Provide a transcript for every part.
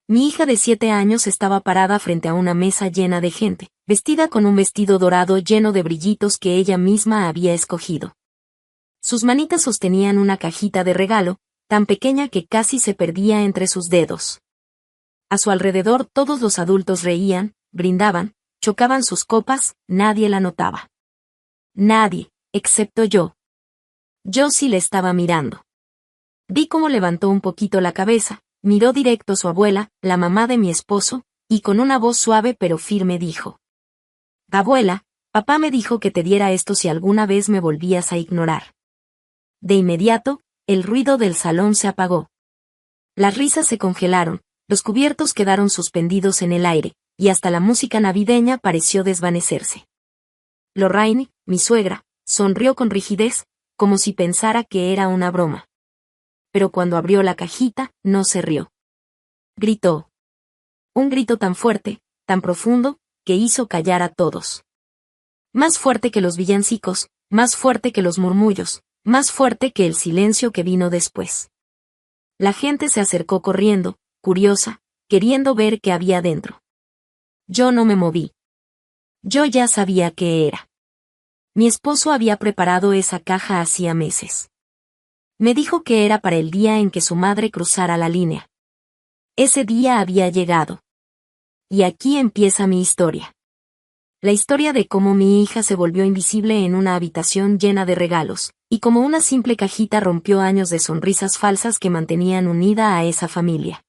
Mi hija de 7 años estaba parada frente a una mesa llena de gente, vestida con un vestido dorado lleno de brillitos que ella misma había escogido. Sus manitas sostenían una cajita de regalo, tan pequeña que casi se perdía entre sus dedos. A su alrededor todos los adultos reían, brindaban, chocaban sus copas, nadie la notaba. Nadie, excepto yo. Yo sí le estaba mirando. Vi cómo levantó un poquito la cabeza, miró directo a su abuela, la mamá de mi esposo, y con una voz suave pero firme dijo: «Abuela, papá me dijo que te diera esto si alguna vez me volvías a ignorar». De inmediato, el ruido del salón se apagó. Las risas se congelaron, los cubiertos quedaron suspendidos en el aire, y hasta la música navideña pareció desvanecerse. Lorraine, mi suegra, sonrió con rigidez, como si pensara que era una broma. Pero cuando abrió la cajita, no se rió. Gritó. Un grito tan fuerte, tan profundo, que hizo callar a todos. Más fuerte que los villancicos, más fuerte que los murmullos, más fuerte que el silencio que vino después. La gente se acercó corriendo, curiosa, queriendo ver qué había dentro. Yo no me moví. Yo ya sabía qué era. Mi esposo había preparado esa caja hacía meses. Me dijo que era para el día en que su madre cruzara la línea. Ese día había llegado. Y aquí empieza mi historia. La historia de cómo mi hija se volvió invisible en una habitación llena de regalos, y cómo una simple cajita rompió años de sonrisas falsas que mantenían unida a esa familia.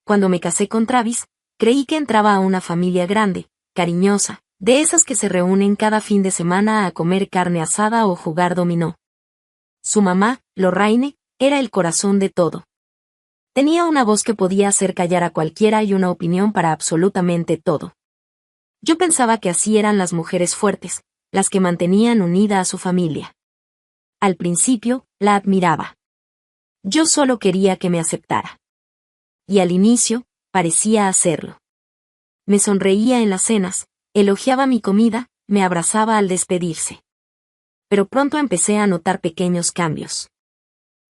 Cuando me casé con Travis, creí que entraba a una familia grande, cariñosa, de esas que se reúnen cada fin de semana a comer carne asada o jugar dominó. Su mamá, Lorraine, era el corazón de todo. Tenía una voz que podía hacer callar a cualquiera y una opinión para absolutamente todo. Yo pensaba que así eran las mujeres fuertes, las que mantenían unida a su familia. Al principio, la admiraba. Yo solo quería que me aceptara. Y al inicio, parecía hacerlo. Me sonreía en las cenas, elogiaba mi comida, me abrazaba al despedirse. Pero pronto empecé a notar pequeños cambios.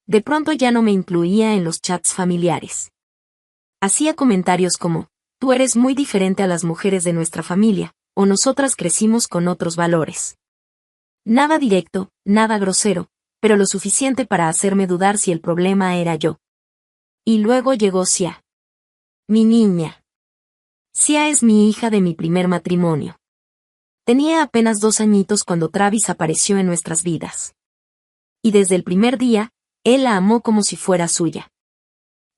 De pronto ya no me incluía en los chats familiares. Hacía comentarios como: «Tú eres muy diferente a las mujeres de nuestra familia», o «Nosotras crecimos con otros valores». Nada directo, nada grosero, pero lo suficiente para hacerme dudar si el problema era yo. Y luego llegó Sia. Mi niña. Sia es mi hija de mi primer matrimonio. Tenía apenas 2 añitos cuando Travis apareció en nuestras vidas. Y desde el primer día, él la amó como si fuera suya.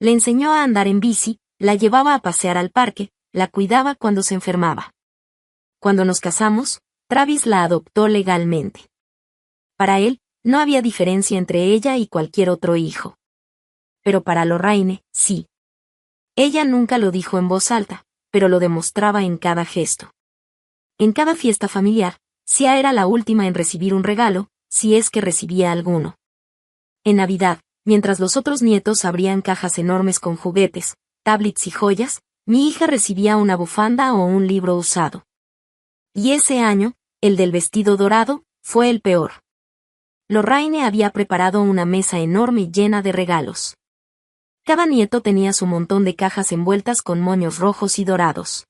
Le enseñó a andar en bici, la llevaba a pasear al parque, la cuidaba cuando se enfermaba. Cuando nos casamos, Travis la adoptó legalmente. Para él, no había diferencia entre ella y cualquier otro hijo. Pero para Lorraine, sí. Ella nunca lo dijo en voz alta, pero lo demostraba en cada gesto. En cada fiesta familiar, Sia era la última en recibir un regalo, si es que recibía alguno. En Navidad, mientras los otros nietos abrían cajas enormes con juguetes, tablets y joyas, mi hija recibía una bufanda o un libro usado. Y ese año, el del vestido dorado, fue el peor. Lorraine había preparado una mesa enorme llena de regalos. Cada nieto tenía su montón de cajas envueltas con moños rojos y dorados.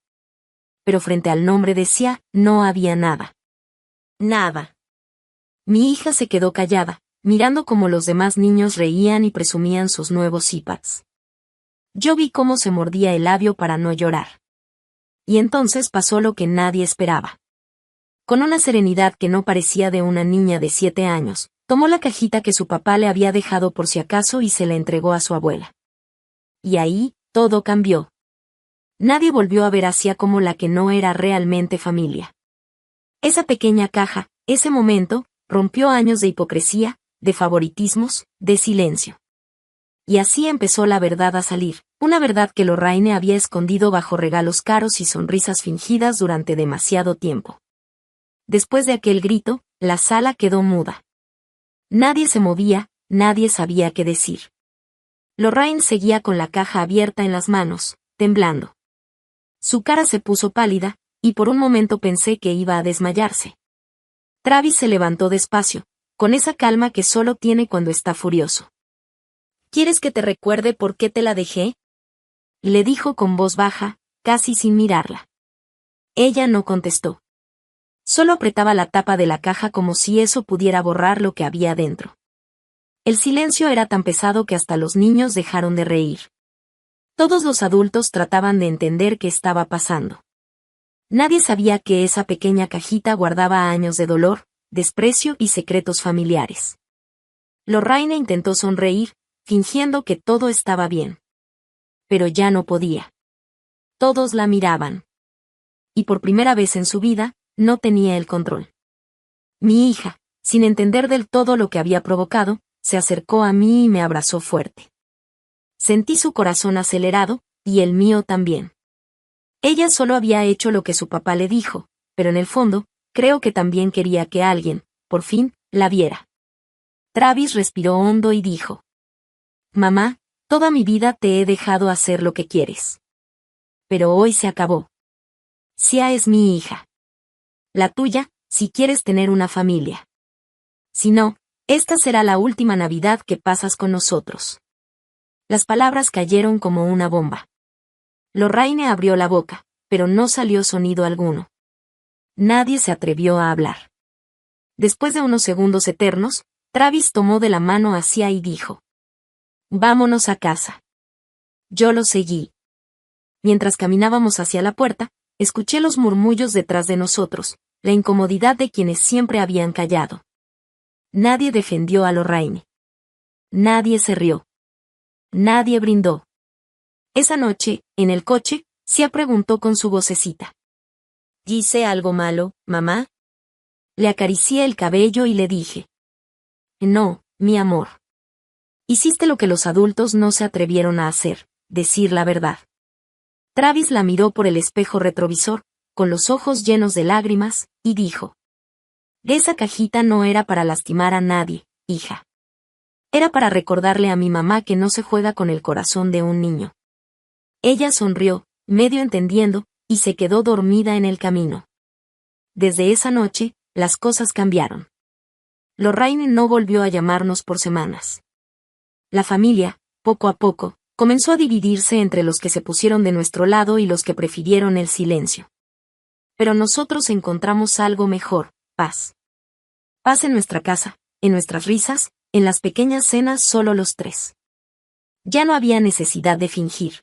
Pero frente al nombre de Sia, no había nada. Nada. Mi hija se quedó callada, mirando cómo los demás niños reían y presumían sus nuevos iPads. Yo vi cómo se mordía el labio para no llorar. Y entonces pasó lo que nadie esperaba. Con una serenidad que no parecía de una niña de 7 años, tomó la cajita que su papá le había dejado por si acaso y se la entregó a su abuela. Y ahí, todo cambió. Nadie volvió a ver a Sia como la que no era realmente familia. Esa pequeña caja, ese momento, rompió años de hipocresía, de favoritismos, de silencio. Y así empezó la verdad a salir, una verdad que Lorraine había escondido bajo regalos caros y sonrisas fingidas durante demasiado tiempo. Después de aquel grito, la sala quedó muda. Nadie se movía, nadie sabía qué decir. Lorraine seguía con la caja abierta en las manos, temblando. Su cara se puso pálida, y por un momento pensé que iba a desmayarse. Travis se levantó despacio, con esa calma que solo tiene cuando está furioso. ¿Quieres que te recuerde por qué te la dejé? le dijo con voz baja, casi sin mirarla. Ella no contestó. Solo apretaba la tapa de la caja como si eso pudiera borrar lo que había dentro. El silencio era tan pesado que hasta los niños dejaron de reír. Todos los adultos trataban de entender qué estaba pasando. Nadie sabía que esa pequeña cajita guardaba años de dolor, desprecio y secretos familiares. Lorraine intentó sonreír, fingiendo que todo estaba bien. Pero ya no podía. Todos la miraban. Y por primera vez en su vida, no tenía el control. Mi hija, sin entender del todo lo que había provocado, se acercó a mí y me abrazó fuerte. Sentí su corazón acelerado, y el mío también. Ella solo había hecho lo que su papá le dijo, pero en el fondo, creo que también quería que alguien, por fin, la viera. Travis respiró hondo y dijo: Mamá, toda mi vida te he dejado hacer lo que quieres. Pero hoy se acabó. Sia es mi hija. La tuya, si quieres tener una familia. Si no, esta será la última Navidad que pasas con nosotros. Las palabras cayeron como una bomba. Lorraine abrió la boca, pero no salió sonido alguno. Nadie se atrevió a hablar. Después de unos segundos eternos, Travis tomó de la mano a Sia y dijo: Vámonos a casa. Yo lo seguí. Mientras caminábamos hacia la puerta, escuché los murmullos detrás de nosotros, la incomodidad de quienes siempre habían callado. Nadie defendió a Lorraine. Nadie se rió. Nadie brindó. Esa noche, en el coche, Sia preguntó con su vocecita: ¿Hice algo malo, mamá? Le acaricié el cabello y le dije: No, mi amor. Hiciste lo que los adultos no se atrevieron a hacer, decir la verdad. Travis la miró por el espejo retrovisor, con los ojos llenos de lágrimas, y dijo: Esa cajita no era para lastimar a nadie, hija. Era para recordarle a mi mamá que no se juega con el corazón de un niño. Ella sonrió, medio entendiendo, y se quedó dormida en el camino. Desde esa noche, las cosas cambiaron. Lorraine no volvió a llamarnos por semanas. La familia, poco a poco, comenzó a dividirse entre los que se pusieron de nuestro lado y los que prefirieron el silencio. Pero nosotros encontramos algo mejor: paz. Paz en nuestra casa, en nuestras risas, en las pequeñas cenas solo los tres. Ya no había necesidad de fingir.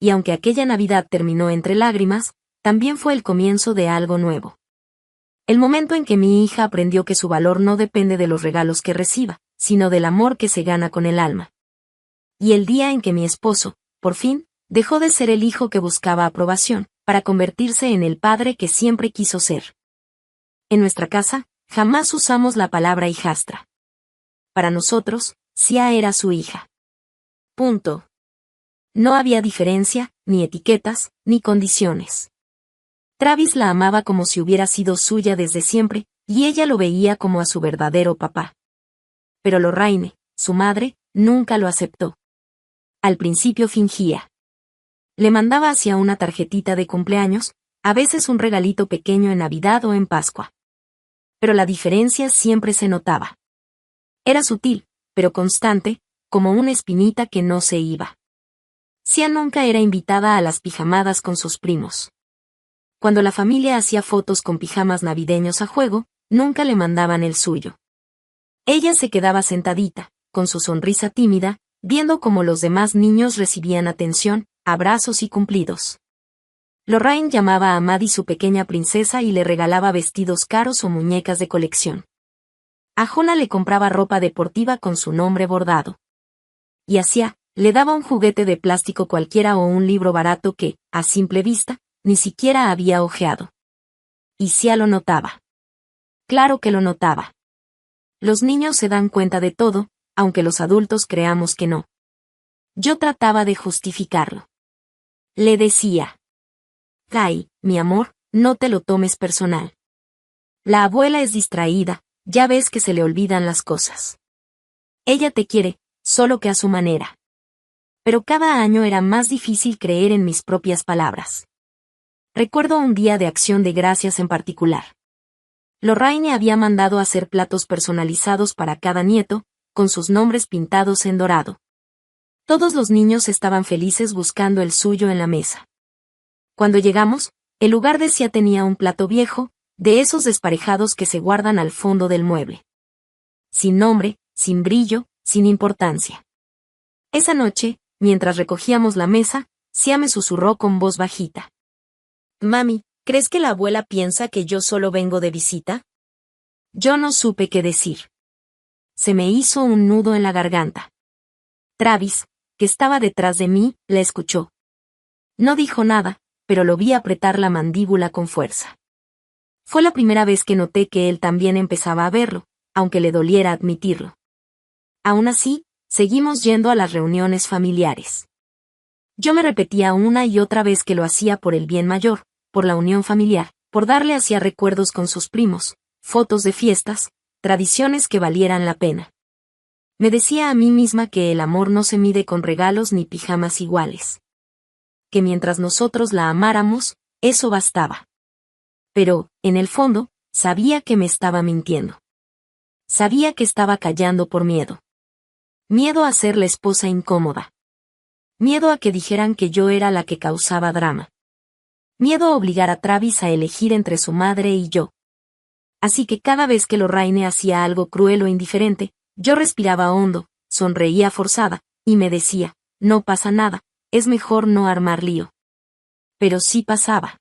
Y aunque aquella Navidad terminó entre lágrimas, también fue el comienzo de algo nuevo. El momento en que mi hija aprendió que su valor no depende de los regalos que reciba, sino del amor que se gana con el alma. Y el día en que mi esposo, por fin, dejó de ser el hijo que buscaba aprobación, para convertirse en el padre que siempre quiso ser. En nuestra casa, jamás usamos la palabra hijastra. Para nosotros, Sia era su hija. Punto. No había diferencia, ni etiquetas, ni condiciones. Travis la amaba como si hubiera sido suya desde siempre, y ella lo veía como a su verdadero papá. Pero Lorraine, su madre, nunca lo aceptó. Al principio fingía. Le mandaba hacia una tarjetita de cumpleaños, a veces un regalito pequeño en Navidad o en Pascua. Pero la diferencia siempre se notaba. Era sutil, pero constante, como una espinita que no se iba. Sia nunca era invitada a las pijamadas con sus primos. Cuando la familia hacía fotos con pijamas navideños a juego, nunca le mandaban el suyo. Ella se quedaba sentadita, con su sonrisa tímida, viendo cómo los demás niños recibían atención, abrazos y cumplidos. Lorraine llamaba a Maddie su pequeña princesa y le regalaba vestidos caros o muñecas de colección. A Jonah le compraba ropa deportiva con su nombre bordado. Y a Sia le daba un juguete de plástico cualquiera o un libro barato que, a simple vista, ni siquiera había hojeado. Y Sia lo notaba. Claro que lo notaba. Los niños se dan cuenta de todo, aunque los adultos creamos que no. Yo trataba de justificarlo. Le decía: Kai, mi amor, no te lo tomes personal. La abuela es distraída, ya ves que se le olvidan las cosas. Ella te quiere, solo que a su manera. Pero cada año era más difícil creer en mis propias palabras. Recuerdo un día de Acción de Gracias en particular. Lorraine había mandado hacer platos personalizados para cada nieto, con sus nombres pintados en dorado. Todos los niños estaban felices buscando el suyo en la mesa. Cuando llegamos, el lugar decía tenía un plato viejo, de esos desparejados que se guardan al fondo del mueble. Sin nombre, sin brillo, sin importancia. Esa noche, mientras recogíamos la mesa, Sia me susurró con voz bajita. Mami, ¿crees que la abuela piensa que yo solo vengo de visita? Yo no supe qué decir. Se me hizo un nudo en la garganta. Travis, que estaba detrás de mí, la escuchó. No dijo nada, pero lo vi apretar la mandíbula con fuerza. Fue la primera vez que noté que él también empezaba a verlo, aunque le doliera admitirlo. Aún así, seguimos yendo a las reuniones familiares. Yo me repetía una y otra vez que lo hacía por el bien mayor, por la unión familiar, por darle hacia recuerdos con sus primos, fotos de fiestas, tradiciones que valieran la pena. Me decía a mí misma que el amor no se mide con regalos ni pijamas iguales. Que mientras nosotros la amáramos, eso bastaba. Pero, en el fondo, sabía que me estaba mintiendo. Sabía que estaba callando por miedo. Miedo a ser la esposa incómoda. Miedo a que dijeran que yo era la que causaba drama. Miedo a obligar a Travis a elegir entre su madre y yo. Así que cada vez que Lorraine hacía algo cruel o indiferente, yo respiraba hondo, sonreía forzada, y me decía, no pasa nada, es mejor no armar lío. Pero sí pasaba.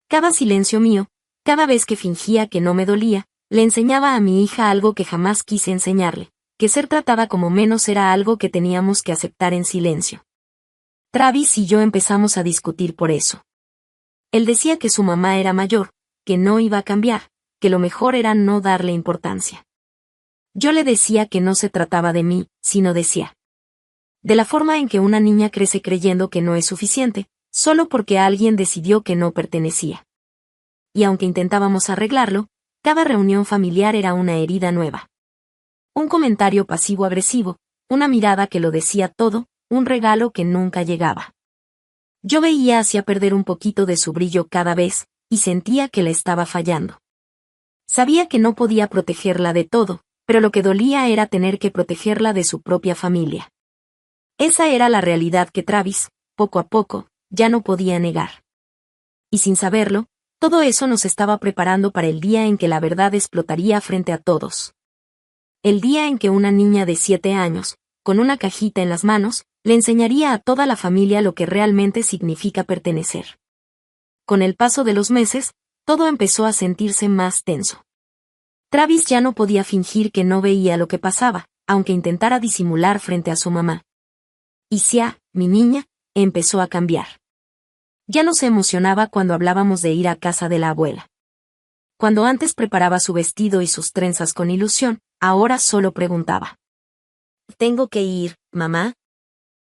Cada silencio mío, cada vez que fingía que no me dolía, le enseñaba a mi hija algo que jamás quise enseñarle, que ser tratada como menos era algo que teníamos que aceptar en silencio. Travis y yo empezamos a discutir por eso. Él decía que su mamá era mayor, que no iba a cambiar, que lo mejor era no darle importancia. Yo le decía que no se trataba de mí, sino de Sia. De la forma en que una niña crece creyendo que no es suficiente, solo porque alguien decidió que no pertenecía. Y aunque intentábamos arreglarlo, cada reunión familiar era una herida nueva. Un comentario pasivo-agresivo, una mirada que lo decía todo, un regalo que nunca llegaba. Yo veía a Sia perder un poquito de su brillo cada vez, y sentía que le estaba fallando. Sabía que no podía protegerla de todo, pero lo que dolía era tener que protegerla de su propia familia. Esa era la realidad que Travis, poco a poco, ya no podía negar. Y sin saberlo, todo eso nos estaba preparando para el día en que la verdad explotaría frente a todos. El día en que una niña de 7 años, con una cajita en las manos, le enseñaría a toda la familia lo que realmente significa pertenecer. Con el paso de los meses, todo empezó a sentirse más tenso. Travis ya no podía fingir que no veía lo que pasaba, aunque intentara disimular frente a su mamá. Y Sia, mi niña, empezó a cambiar. Ya no se emocionaba cuando hablábamos de ir a casa de la abuela. Cuando antes preparaba su vestido y sus trenzas con ilusión, ahora solo preguntaba. ¿Tengo que ir, mamá?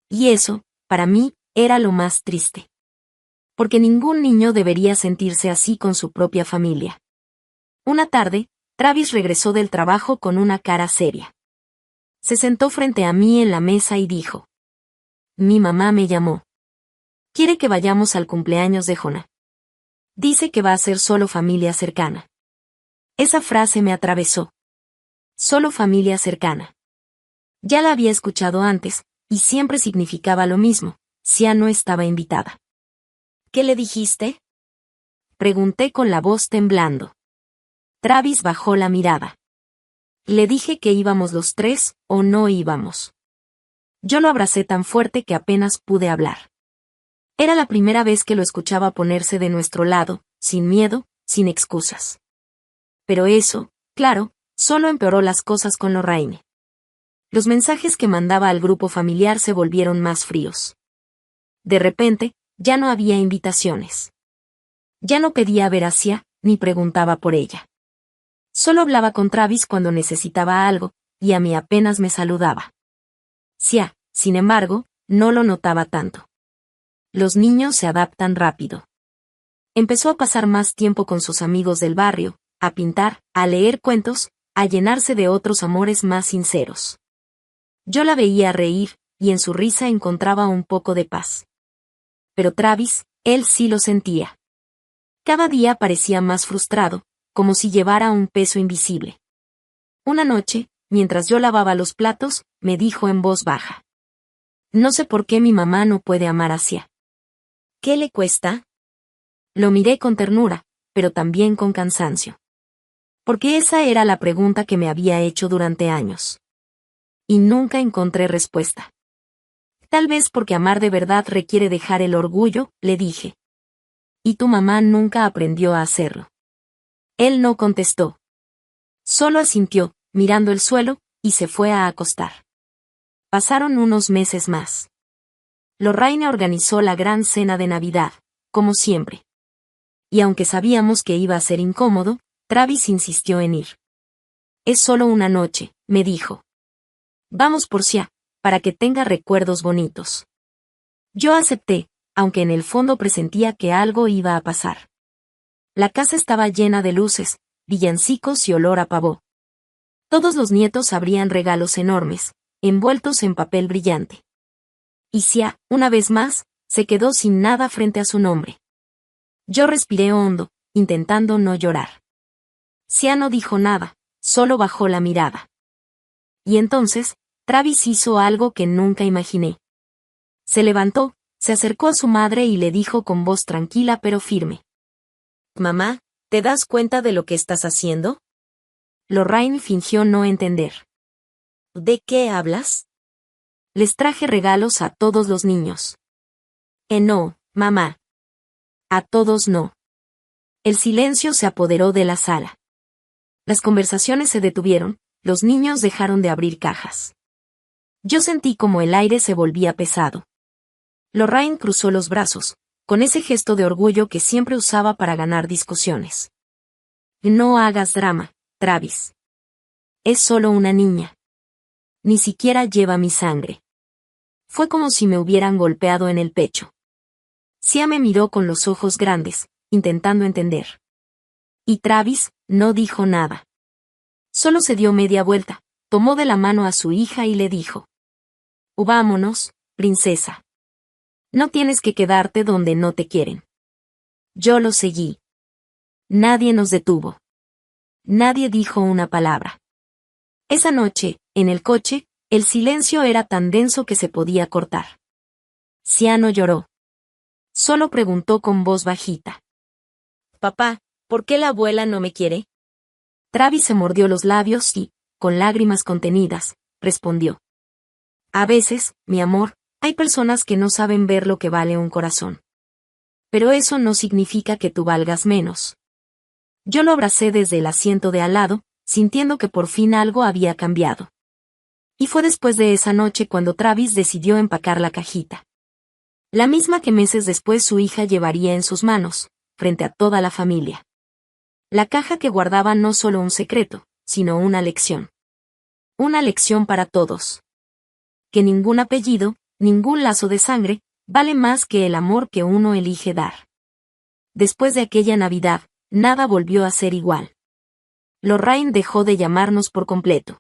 Y eso, para mí, era lo más triste. Porque ningún niño debería sentirse así con su propia familia. Una tarde, Travis regresó del trabajo con una cara seria. Se sentó frente a mí en la mesa y dijo. Mi mamá me llamó. Quiere que vayamos al cumpleaños de Jonah. Dice que va a ser solo familia cercana. Esa frase me atravesó. Solo familia cercana. Ya la había escuchado antes, y siempre significaba lo mismo, Sia no estaba invitada. ¿Qué le dijiste? Pregunté con la voz temblando. Travis bajó la mirada. Le dije que íbamos los tres, o no íbamos. Yo lo abracé tan fuerte que apenas pude hablar. Era la primera vez que lo escuchaba ponerse de nuestro lado, sin miedo, sin excusas. Pero eso, claro, solo empeoró las cosas con Lorraine. Los mensajes que mandaba al grupo familiar se volvieron más fríos. De repente, ya no había invitaciones. Ya no pedía ver a Sia, ni preguntaba por ella. Solo hablaba con Travis cuando necesitaba algo, y a mí apenas me saludaba. Sia, sin embargo, no lo notaba tanto. Los niños se adaptan rápido. Empezó a pasar más tiempo con sus amigos del barrio, a pintar, a leer cuentos, a llenarse de otros amores más sinceros. Yo la veía reír, y en su risa encontraba un poco de paz. Pero Travis, él sí lo sentía. Cada día parecía más frustrado, como si llevara un peso invisible. Una noche, mientras yo lavaba los platos, me dijo en voz baja. No sé por qué mi mamá no puede amar a Sia. ¿Qué le cuesta? Lo miré con ternura, pero también con cansancio. Porque esa era la pregunta que me había hecho durante años. Y nunca encontré respuesta. Tal vez porque amar de verdad requiere dejar el orgullo, le dije. Y tu mamá nunca aprendió a hacerlo. Él no contestó. Solo asintió, mirando el suelo, y se fue a acostar. Pasaron unos meses más. Lorraine organizó la gran cena de Navidad, como siempre. Y aunque sabíamos que iba a ser incómodo, Travis insistió en ir. Es solo una noche, me dijo. Vamos por Sia, para que tenga recuerdos bonitos. Yo acepté, aunque en el fondo presentía que algo iba a pasar. La casa estaba llena de luces, villancicos y olor a pavó. Todos los nietos abrían regalos enormes, envueltos en papel brillante. Y Sia, una vez más, se quedó sin nada frente a su nombre. Yo respiré hondo, intentando no llorar. Sia no dijo nada, solo bajó la mirada. Y entonces, Travis hizo algo que nunca imaginé. Se levantó, se acercó a su madre y le dijo con voz tranquila pero firme. Mamá, ¿te das cuenta de lo que estás haciendo? Lorraine fingió no entender. ¿De qué hablas? Les traje regalos a todos los niños. No, mamá. A todos no. El silencio se apoderó de la sala. Las conversaciones se detuvieron, los niños dejaron de abrir cajas. Yo sentí como el aire se volvía pesado. Lorraine cruzó los brazos, con ese gesto de orgullo que siempre usaba para ganar discusiones. No hagas drama, Travis. Es solo una niña. Ni siquiera lleva mi sangre. Fue como si me hubieran golpeado en el pecho. Sia me miró con los ojos grandes, intentando entender. Y Travis no dijo nada. Solo se dio media vuelta, tomó de la mano a su hija y le dijo. Vámonos, princesa. No tienes que quedarte donde no te quieren. Yo lo seguí. Nadie nos detuvo. Nadie dijo una palabra. Esa noche, en el coche, el silencio era tan denso que se podía cortar. Sia no lloró. Solo preguntó con voz bajita. Papá, ¿por qué la abuela no me quiere? Travis se mordió los labios y, con lágrimas contenidas, respondió. A veces, mi amor, hay personas que no saben ver lo que vale un corazón. Pero eso no significa que tú valgas menos. Yo lo abracé desde el asiento de al lado, sintiendo que por fin algo había cambiado. Y fue después de esa noche cuando Travis decidió empacar la cajita. La misma que meses después su hija llevaría en sus manos, frente a toda la familia. La caja que guardaba no solo un secreto, sino una lección. Una lección para todos. Que ningún apellido, ningún lazo de sangre, vale más que el amor que uno elige dar. Después de aquella Navidad, nada volvió a ser igual. Lorraine dejó de llamarnos por completo.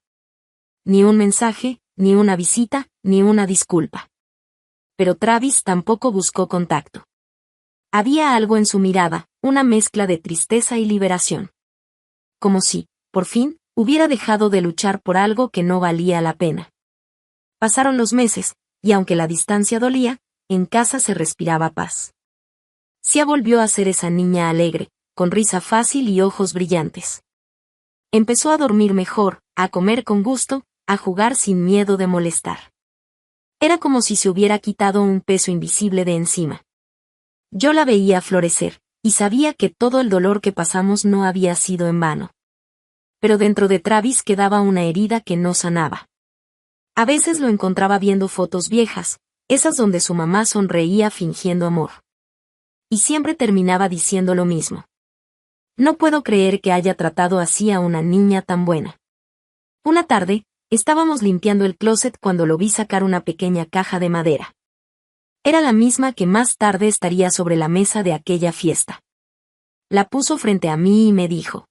Ni un mensaje, ni una visita, ni una disculpa. Pero Travis tampoco buscó contacto. Había algo en su mirada, una mezcla de tristeza y liberación. Como si, por fin, hubiera dejado de luchar por algo que no valía la pena. Pasaron los meses, y aunque la distancia dolía, en casa se respiraba paz. Sia volvió a ser esa niña alegre, con risa fácil y ojos brillantes. Empezó a dormir mejor, a comer con gusto, a jugar sin miedo de molestar. Era como si se hubiera quitado un peso invisible de encima. Yo la veía florecer, y sabía que todo el dolor que pasamos no había sido en vano. Pero dentro de Travis quedaba una herida que no sanaba. A veces lo encontraba viendo fotos viejas, esas donde su mamá sonreía fingiendo amor. Y siempre terminaba diciendo lo mismo. No puedo creer que haya tratado así a una niña tan buena. Una tarde, estábamos limpiando el closet cuando lo vi sacar una pequeña caja de madera. Era la misma que más tarde estaría sobre la mesa de aquella fiesta. La puso frente a mí y me dijo.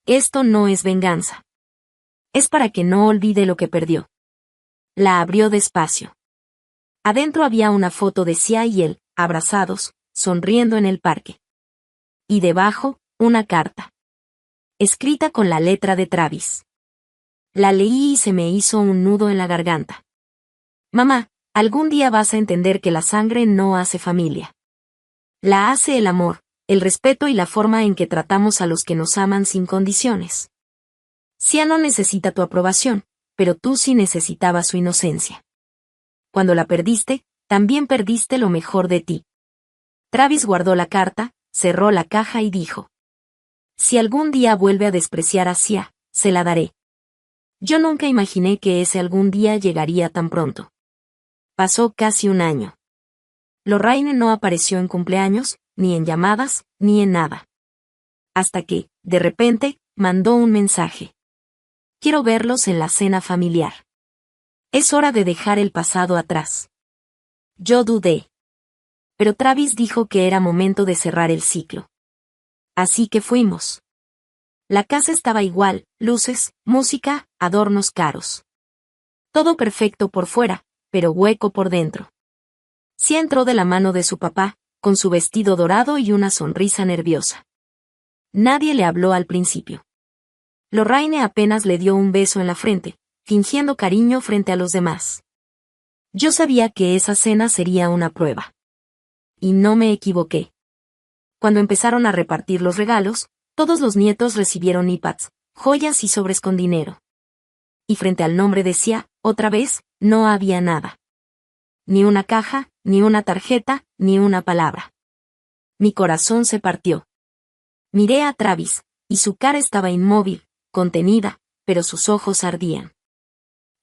Esto no es venganza. Es para que no olvide lo que perdió. La abrió despacio. Adentro había una foto de Sia y él, abrazados, sonriendo en el parque. Y debajo, una carta. Escrita con la letra de Travis. La leí y se me hizo un nudo en la garganta. Mamá, Algún día vas a entender que la sangre no hace familia. La hace el amor, el respeto y la forma en que tratamos a los que nos aman sin condiciones. Sia no necesita tu aprobación, pero tú sí necesitabas su inocencia. Cuando la perdiste, también perdiste lo mejor de ti. Travis guardó la carta, cerró la caja y dijo: si algún día vuelve a despreciar a Sia, se la daré. Yo nunca imaginé que ese algún día llegaría tan pronto. Pasó casi un año. Lorraine no apareció en cumpleaños, ni en llamadas, ni en nada. Hasta que, de repente, mandó un mensaje. Quiero verlos en la cena familiar. Es hora de dejar el pasado atrás. Yo dudé. Pero Travis dijo que era momento de cerrar el ciclo. Así que fuimos. La casa estaba igual, luces, música, adornos caros. Todo perfecto por fuera, pero hueco por dentro. Sia entró de la mano de su papá, con su vestido dorado y una sonrisa nerviosa. Nadie le habló al principio. Lorraine apenas le dio un beso en la frente, fingiendo cariño frente a los demás. Yo sabía que esa cena sería una prueba. Y no me equivoqué. Cuando empezaron a repartir los regalos, todos los nietos recibieron iPads, joyas y sobres con dinero. Y frente al nombre de Sia, otra vez, no había nada. Ni una caja, ni una tarjeta, ni una palabra. Mi corazón se partió. Miré a Travis, y su cara estaba inmóvil, contenida, pero sus ojos ardían.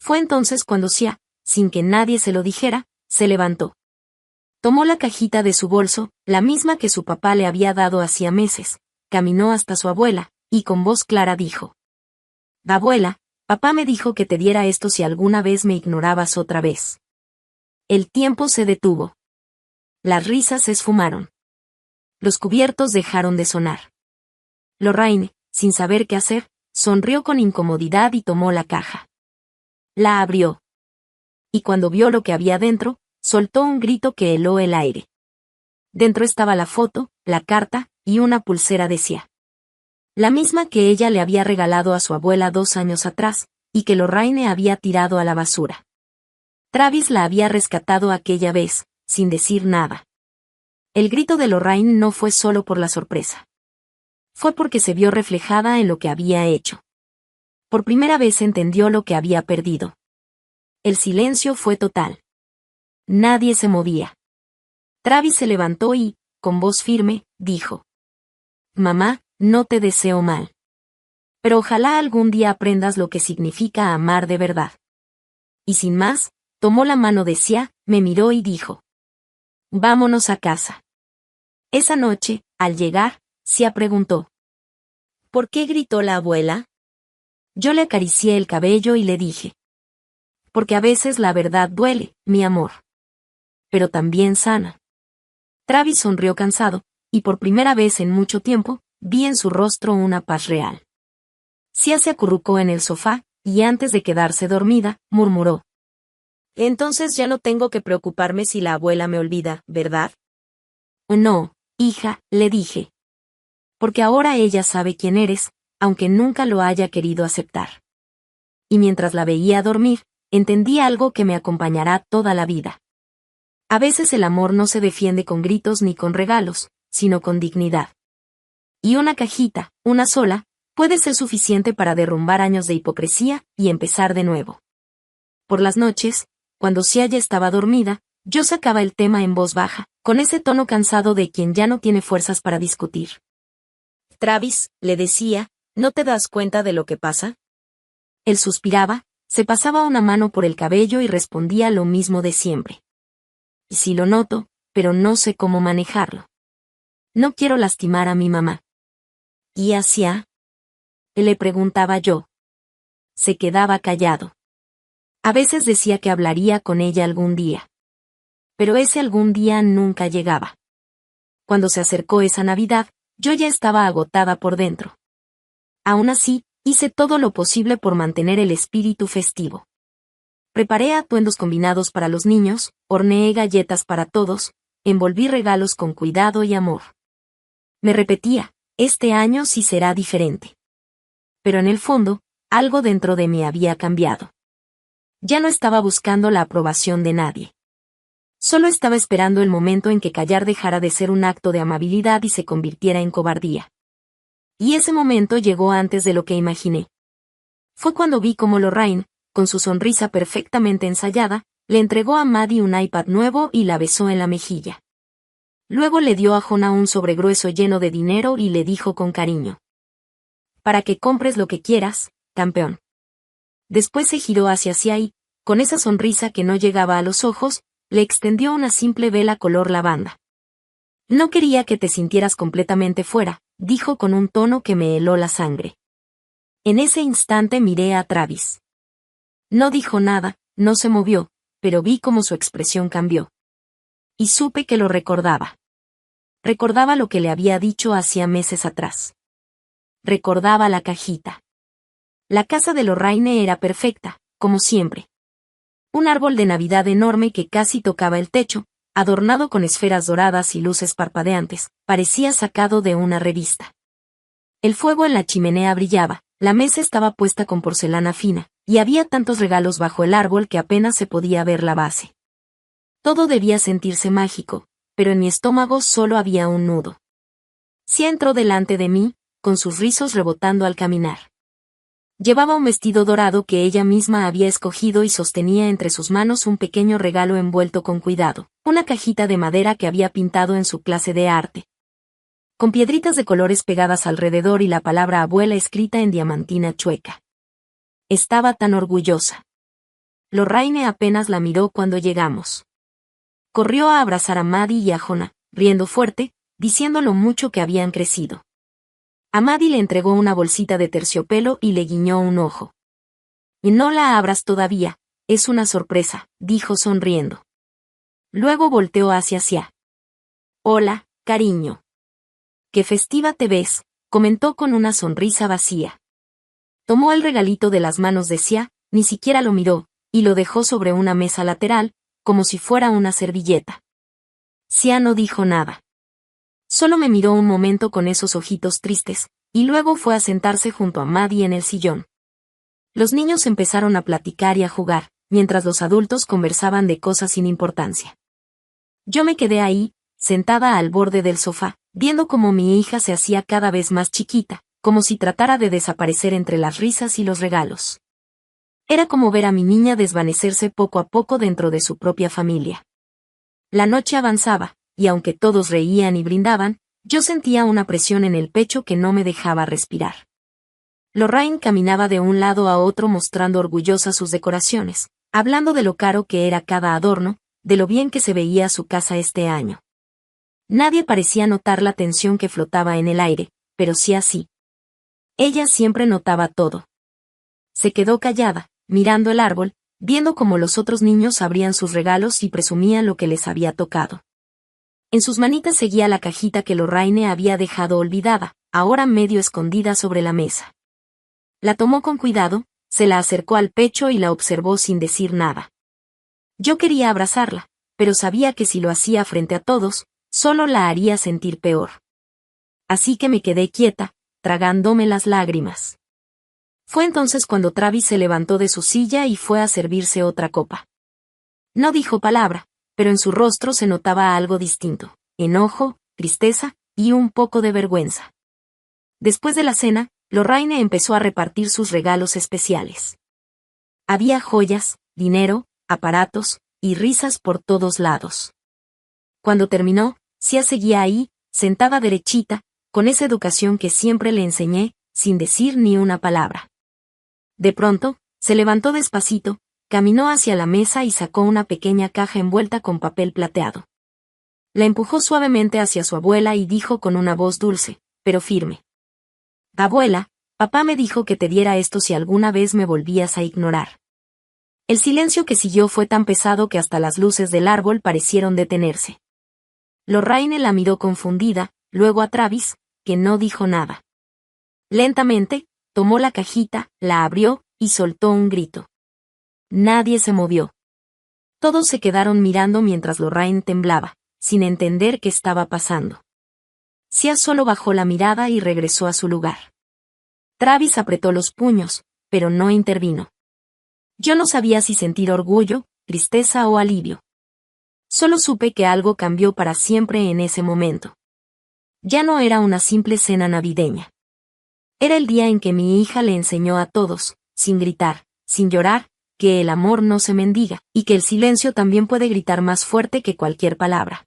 Fue entonces cuando Sia, sin que nadie se lo dijera, se levantó. Tomó la cajita de su bolso, la misma que su papá le había dado hacía meses, caminó hasta su abuela, y con voz clara dijo: abuela, papá me dijo que te diera esto si alguna vez me ignorabas otra vez. El tiempo se detuvo. Las risas se esfumaron. Los cubiertos dejaron de sonar. Lorraine, sin saber qué hacer, sonrió con incomodidad y tomó la caja. La abrió. Y cuando vio lo que había dentro, soltó un grito que heló el aire. Dentro estaba la foto, la carta, y una pulsera de Sia. La misma que ella le había regalado a su abuela 2 años atrás, y que Lorraine había tirado a la basura. Travis la había rescatado aquella vez, sin decir nada. El grito de Lorraine no fue solo por la sorpresa. Fue porque se vio reflejada en lo que había hecho. Por primera vez entendió lo que había perdido. El silencio fue total. Nadie se movía. Travis se levantó y, con voz firme, dijo: mamá, no te deseo mal. Pero ojalá algún día aprendas lo que significa amar de verdad. Y sin más, tomó la mano de Sia, me miró y dijo: vámonos a casa. Esa noche, al llegar, Sia preguntó: ¿por qué gritó la abuela? Yo le acaricié el cabello y le dije: porque a veces la verdad duele, mi amor. Pero también sana. Travis sonrió cansado, y por primera vez en mucho tiempo, vi en su rostro una paz real. Sia se acurrucó en el sofá, y antes de quedarse dormida, murmuró: entonces ya no tengo que preocuparme si la abuela me olvida, ¿verdad? No, hija, le dije. Porque ahora ella sabe quién eres, aunque nunca lo haya querido aceptar. Y mientras la veía dormir, entendí algo que me acompañará toda la vida. A veces el amor no se defiende con gritos ni con regalos, sino con dignidad. Y una cajita, una sola, puede ser suficiente para derrumbar años de hipocresía y empezar de nuevo. Por las noches, cuando Sia ya estaba dormida, yo sacaba el tema en voz baja, con ese tono cansado de quien ya no tiene fuerzas para discutir. Travis, le decía, ¿no te das cuenta de lo que pasa? Él suspiraba, se pasaba una mano por el cabello y respondía lo mismo de siempre. Sí lo noto, pero no sé cómo manejarlo. No quiero lastimar a mi mamá. ¿Y a Sia? Le preguntaba yo. Se quedaba callado. A veces decía que hablaría con ella algún día. Pero ese algún día nunca llegaba. Cuando se acercó esa Navidad, yo ya estaba agotada por dentro. Aún así, hice todo lo posible por mantener el espíritu festivo. Preparé atuendos combinados para los niños, horneé galletas para todos, envolví regalos con cuidado y amor. Me repetía, este año sí será diferente. Pero en el fondo, algo dentro de mí había cambiado. Ya no estaba buscando la aprobación de nadie. Solo estaba esperando el momento en que callar dejara de ser un acto de amabilidad y se convirtiera en cobardía. Y ese momento llegó antes de lo que imaginé. Fue cuando vi cómo Lorraine, con su sonrisa perfectamente ensayada, le entregó a Maddie un iPad nuevo y la besó en la mejilla. Luego le dio a Jonah un sobre grueso lleno de dinero y le dijo con cariño: «Para que compres lo que quieras, campeón». Después se giró hacia Sia y, con esa sonrisa que no llegaba a los ojos, le extendió una simple vela color lavanda. «No quería que te sintieras completamente fuera», dijo con un tono que me heló la sangre. En ese instante miré a Travis. No dijo nada, no se movió, pero vi cómo su expresión cambió. Y supe que lo recordaba. Recordaba lo que le había dicho hacía meses atrás. Recordaba la cajita. La casa de Lorraine era perfecta, como siempre. Un árbol de Navidad enorme que casi tocaba el techo, adornado con esferas doradas y luces parpadeantes, parecía sacado de una revista. El fuego en la chimenea brillaba, la mesa estaba puesta con porcelana fina, y había tantos regalos bajo el árbol que apenas se podía ver la base. Todo debía sentirse mágico, pero en mi estómago solo había un nudo. Sia entró delante de mí, con sus rizos rebotando al caminar. Llevaba un vestido dorado que ella misma había escogido y sostenía entre sus manos un pequeño regalo envuelto con cuidado, una cajita de madera que había pintado en su clase de arte, con piedritas de colores pegadas alrededor y la palabra abuela escrita en diamantina chueca. Estaba tan orgullosa. Lorraine apenas la miró cuando llegamos. Corrió a abrazar a Maddie y a Jonah, riendo fuerte, diciendo lo mucho que habían crecido. A Maddie le entregó una bolsita de terciopelo y le guiñó un ojo. «Y no la abras todavía, es una sorpresa», dijo sonriendo. Luego volteó hacia Sia. «Hola, cariño. Qué festiva te ves», comentó con una sonrisa vacía. Tomó el regalito de las manos de Sia, ni siquiera lo miró, y lo dejó sobre una mesa lateral, como si fuera una servilleta. Sia no dijo nada. Solo me miró un momento con esos ojitos tristes, y luego fue a sentarse junto a Maddie en el sillón. Los niños empezaron a platicar y a jugar, mientras los adultos conversaban de cosas sin importancia. Yo me quedé ahí, sentada al borde del sofá, viendo cómo mi hija se hacía cada vez más chiquita, como si tratara de desaparecer entre las risas y los regalos. Era como ver a mi niña desvanecerse poco a poco dentro de su propia familia. La noche avanzaba, y aunque todos reían y brindaban, yo sentía una presión en el pecho que no me dejaba respirar. Lorraine caminaba de un lado a otro mostrando orgullosa sus decoraciones, hablando de lo caro que era cada adorno, de lo bien que se veía su casa este año. Nadie parecía notar la tensión que flotaba en el aire, pero sí así. Ella siempre notaba todo. Se quedó callada, mirando el árbol, viendo cómo los otros niños abrían sus regalos y presumían lo que les había tocado. En sus manitas seguía la cajita que Lorraine había dejado olvidada, ahora medio escondida sobre la mesa. La tomó con cuidado, se la acercó al pecho y la observó sin decir nada. Yo quería abrazarla, pero sabía que si lo hacía frente a todos, solo la haría sentir peor. Así que me quedé quieta, tragándome las lágrimas. Fue entonces cuando Travis se levantó de su silla y fue a servirse otra copa. No dijo palabra, pero en su rostro se notaba algo distinto: enojo, tristeza y un poco de vergüenza. Después de la cena, Lorraine empezó a repartir sus regalos especiales. Había joyas, dinero, aparatos y risas por todos lados. Cuando terminó, Sia seguía ahí, sentada derechita, con esa educación que siempre le enseñé, sin decir ni una palabra. De pronto, se levantó despacito, caminó hacia la mesa y sacó una pequeña caja envuelta con papel plateado. La empujó suavemente hacia su abuela y dijo con una voz dulce, pero firme: «Abuela, papá me dijo que te diera esto si alguna vez me volvías a ignorar». El silencio que siguió fue tan pesado que hasta las luces del árbol parecieron detenerse. Lorraine la miró confundida, luego a Travis, que no dijo nada. Lentamente, tomó la cajita, la abrió, y soltó un grito. Nadie se movió. Todos se quedaron mirando mientras Lorraine temblaba, sin entender qué estaba pasando. Sia solo bajó la mirada y regresó a su lugar. Travis apretó los puños, pero no intervino. Yo no sabía si sentir orgullo, tristeza o alivio. Solo supe que algo cambió para siempre en ese momento. Ya no era una simple cena navideña. Era el día en que mi hija le enseñó a todos, sin gritar, sin llorar, que el amor no se mendiga, y que el silencio también puede gritar más fuerte que cualquier palabra.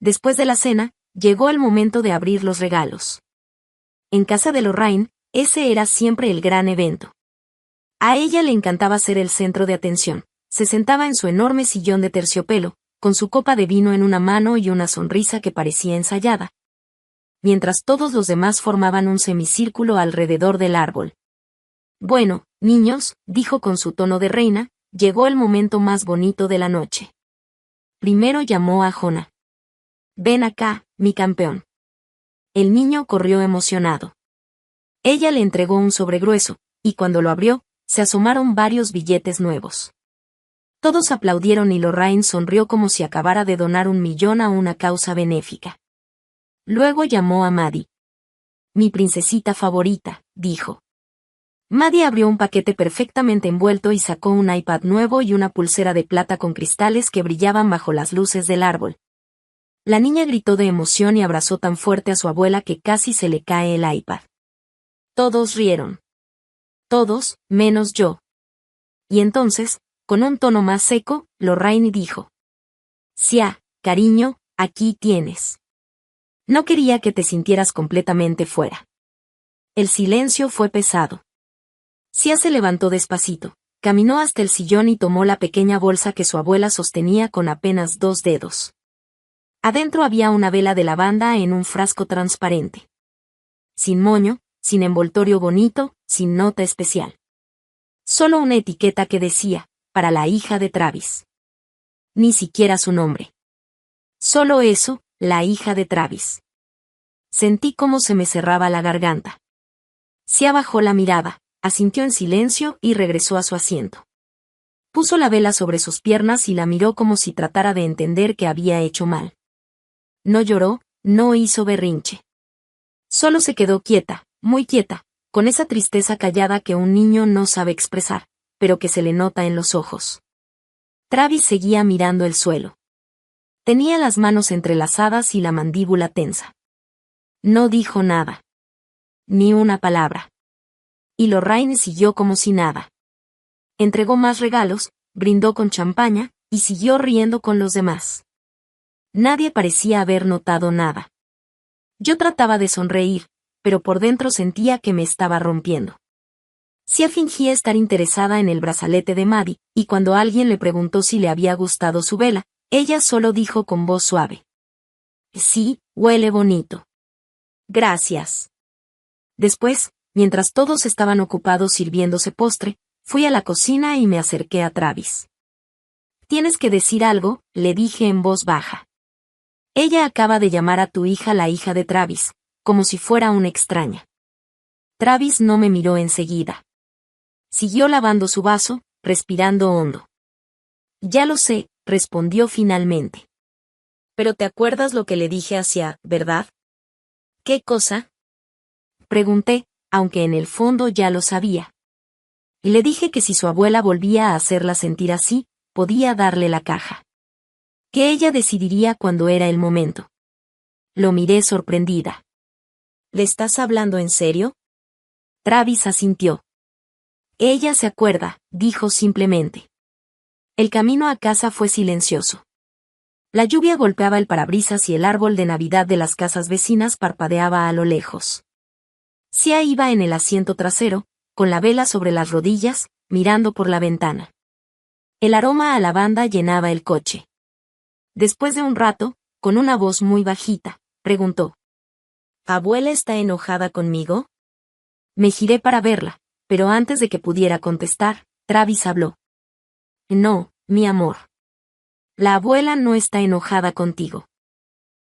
Después de la cena, llegó el momento de abrir los regalos. En casa de Lorraine, ese era siempre el gran evento. A ella le encantaba ser el centro de atención. Se sentaba en su enorme sillón de terciopelo, con su copa de vino en una mano y una sonrisa que parecía ensayada, mientras todos los demás formaban un semicírculo alrededor del árbol. Bueno, niños, dijo con su tono de reina, llegó el momento más bonito de la noche. Primero llamó a Jonah. Ven acá, mi campeón. El niño corrió emocionado. Ella le entregó un sobre grueso, y cuando lo abrió, se asomaron varios billetes nuevos. Todos aplaudieron y Lorraine sonrió como si acabara de donar 1.000.000 a una causa benéfica. Luego llamó a Maddie. Mi princesita favorita, dijo. Maddie abrió un paquete perfectamente envuelto y sacó un iPad nuevo y una pulsera de plata con cristales que brillaban bajo las luces del árbol. La niña gritó de emoción y abrazó tan fuerte a su abuela que casi se le cae el iPad. Todos rieron. Todos, menos yo. Y entonces, con un tono más seco, Lorraine dijo. Sia, cariño, aquí tienes. No quería que te sintieras completamente fuera. El silencio fue pesado. Sia se levantó despacito, caminó hasta el sillón y tomó la pequeña bolsa que su abuela sostenía con apenas 2 dedos. Adentro había una vela de lavanda en un frasco transparente. Sin moño, sin envoltorio bonito, sin nota especial. Solo una etiqueta que decía, para la hija de Travis. Ni siquiera su nombre. Solo eso, la hija de Travis. Sentí cómo se me cerraba la garganta. Sia bajó la mirada, asintió en silencio y regresó a su asiento. Puso la vela sobre sus piernas y la miró como si tratara de entender que había hecho mal. No lloró, no hizo berrinche. Solo se quedó quieta, muy quieta, con esa tristeza callada que un niño no sabe expresar, pero que se le nota en los ojos. Travis seguía mirando el suelo. Tenía las manos entrelazadas y la mandíbula tensa. No dijo nada. Ni una palabra. Y Lorraine siguió como si nada. Entregó más regalos, brindó con champaña, y siguió riendo con los demás. Nadie parecía haber notado nada. Yo trataba de sonreír, pero por dentro sentía que me estaba rompiendo. Sia fingía estar interesada en el brazalete de Maddie, y cuando alguien le preguntó si le había gustado su vela, ella solo dijo con voz suave. Sí, huele bonito. Gracias. Después, mientras todos estaban ocupados sirviéndose postre, fui a la cocina y me acerqué a Travis. Tienes que decir algo, le dije en voz baja. Ella acaba de llamar a tu hija la hija de Travis, como si fuera una extraña. Travis no me miró enseguida. Siguió lavando su vaso, respirando hondo. Ya lo sé, respondió finalmente. Pero te acuerdas lo que le dije hacia, ¿verdad? ¿Qué cosa? Pregunté, aunque en el fondo ya lo sabía. Y le dije que si su abuela volvía a hacerla sentir así, podía darle la caja. Que ella decidiría cuando era el momento. Lo miré sorprendida. ¿Le estás hablando en serio? Travis asintió. Ella se acuerda, dijo simplemente. El camino a casa fue silencioso. La lluvia golpeaba el parabrisas y el árbol de Navidad de las casas vecinas parpadeaba a lo lejos. Sia iba en el asiento trasero, con la vela sobre las rodillas, mirando por la ventana. El aroma a lavanda llenaba el coche. Después de un rato, con una voz muy bajita, preguntó. ¿Abuela está enojada conmigo? Me giré para verla, pero antes de que pudiera contestar, Travis habló. No, mi amor. La abuela no está enojada contigo.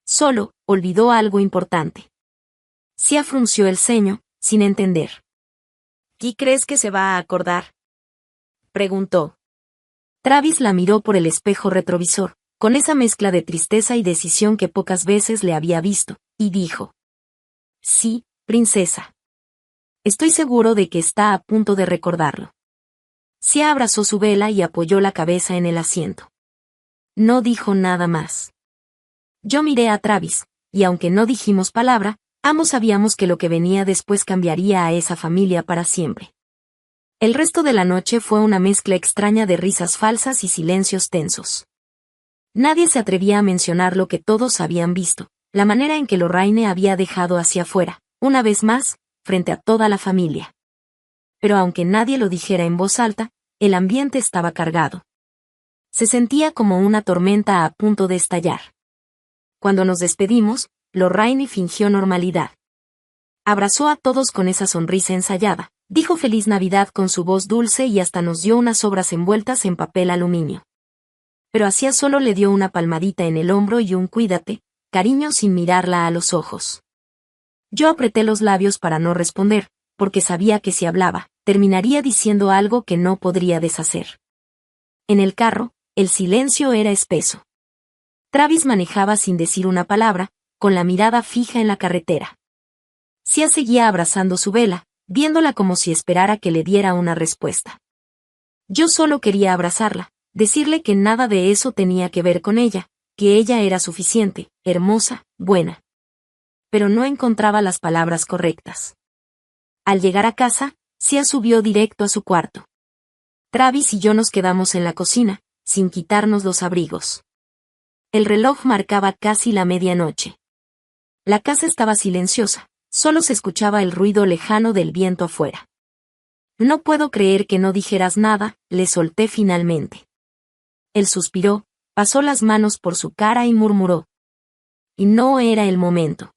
Solo, olvidó algo importante. Sia frunció el ceño, sin entender. ¿Qué crees que se va a acordar? Preguntó. Travis la miró por el espejo retrovisor, con esa mezcla de tristeza y decisión que pocas veces le había visto, y dijo. Sí, princesa. Estoy seguro de que está a punto de recordarlo. Sia abrazó su vela y apoyó la cabeza en el asiento. No dijo nada más. Yo miré a Travis, y aunque no dijimos palabra, ambos sabíamos que lo que venía después cambiaría a esa familia para siempre. El resto de la noche fue una mezcla extraña de risas falsas y silencios tensos. Nadie se atrevía a mencionar lo que todos habían visto, la manera en que Lorraine había dejado hacia afuera, una vez más, frente a toda la familia. Pero aunque nadie lo dijera en voz alta, el ambiente estaba cargado. Se sentía como una tormenta a punto de estallar. Cuando nos despedimos, Lorraine fingió normalidad. Abrazó a todos con esa sonrisa ensayada, dijo Feliz Navidad con su voz dulce y hasta nos dio unas sobras envueltas en papel aluminio. Pero hacía solo le dio una palmadita en el hombro y un cuídate, cariño sin mirarla a los ojos. Yo apreté los labios para no responder, porque sabía que si hablaba, terminaría diciendo algo que no podría deshacer. En el carro, el silencio era espeso. Travis manejaba sin decir una palabra, con la mirada fija en la carretera. Sia seguía abrazando su vela, viéndola como si esperara que le diera una respuesta. Yo solo quería abrazarla, decirle que nada de eso tenía que ver con ella, que ella era suficiente, hermosa, buena. Pero no encontraba las palabras correctas. Al llegar a casa, Sia subió directo a su cuarto. Travis y yo nos quedamos en la cocina, sin quitarnos los abrigos. El reloj marcaba casi la medianoche. La casa estaba silenciosa, solo se escuchaba el ruido lejano del viento afuera. No puedo creer que no dijeras nada, le solté finalmente. Él suspiró, pasó las manos por su cara y murmuró. Y no era el momento.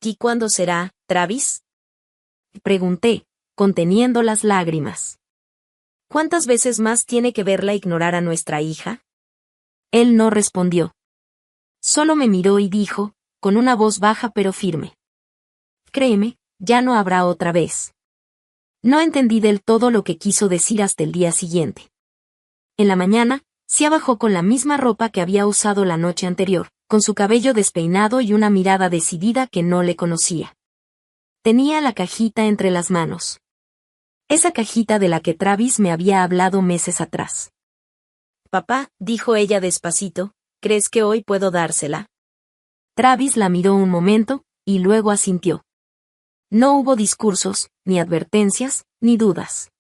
¿Y cuándo será, Travis? Pregunté, conteniendo las lágrimas. ¿Cuántas veces más tiene que verla ignorar a nuestra hija? Él no respondió. Solo me miró y dijo, con una voz baja pero firme. Créeme, ya no habrá otra vez. No entendí del todo lo que quiso decir hasta el día siguiente. En la mañana, Sia bajó con la misma ropa que había usado la noche anterior, con su cabello despeinado y una mirada decidida que no le conocía. Tenía la cajita entre las manos. Esa cajita de la que Travis me había hablado meses atrás. Papá, dijo ella despacito, ¿crees que hoy puedo dársela? Travis la miró un momento, y luego asintió. No hubo discursos, ni advertencias, ni dudas.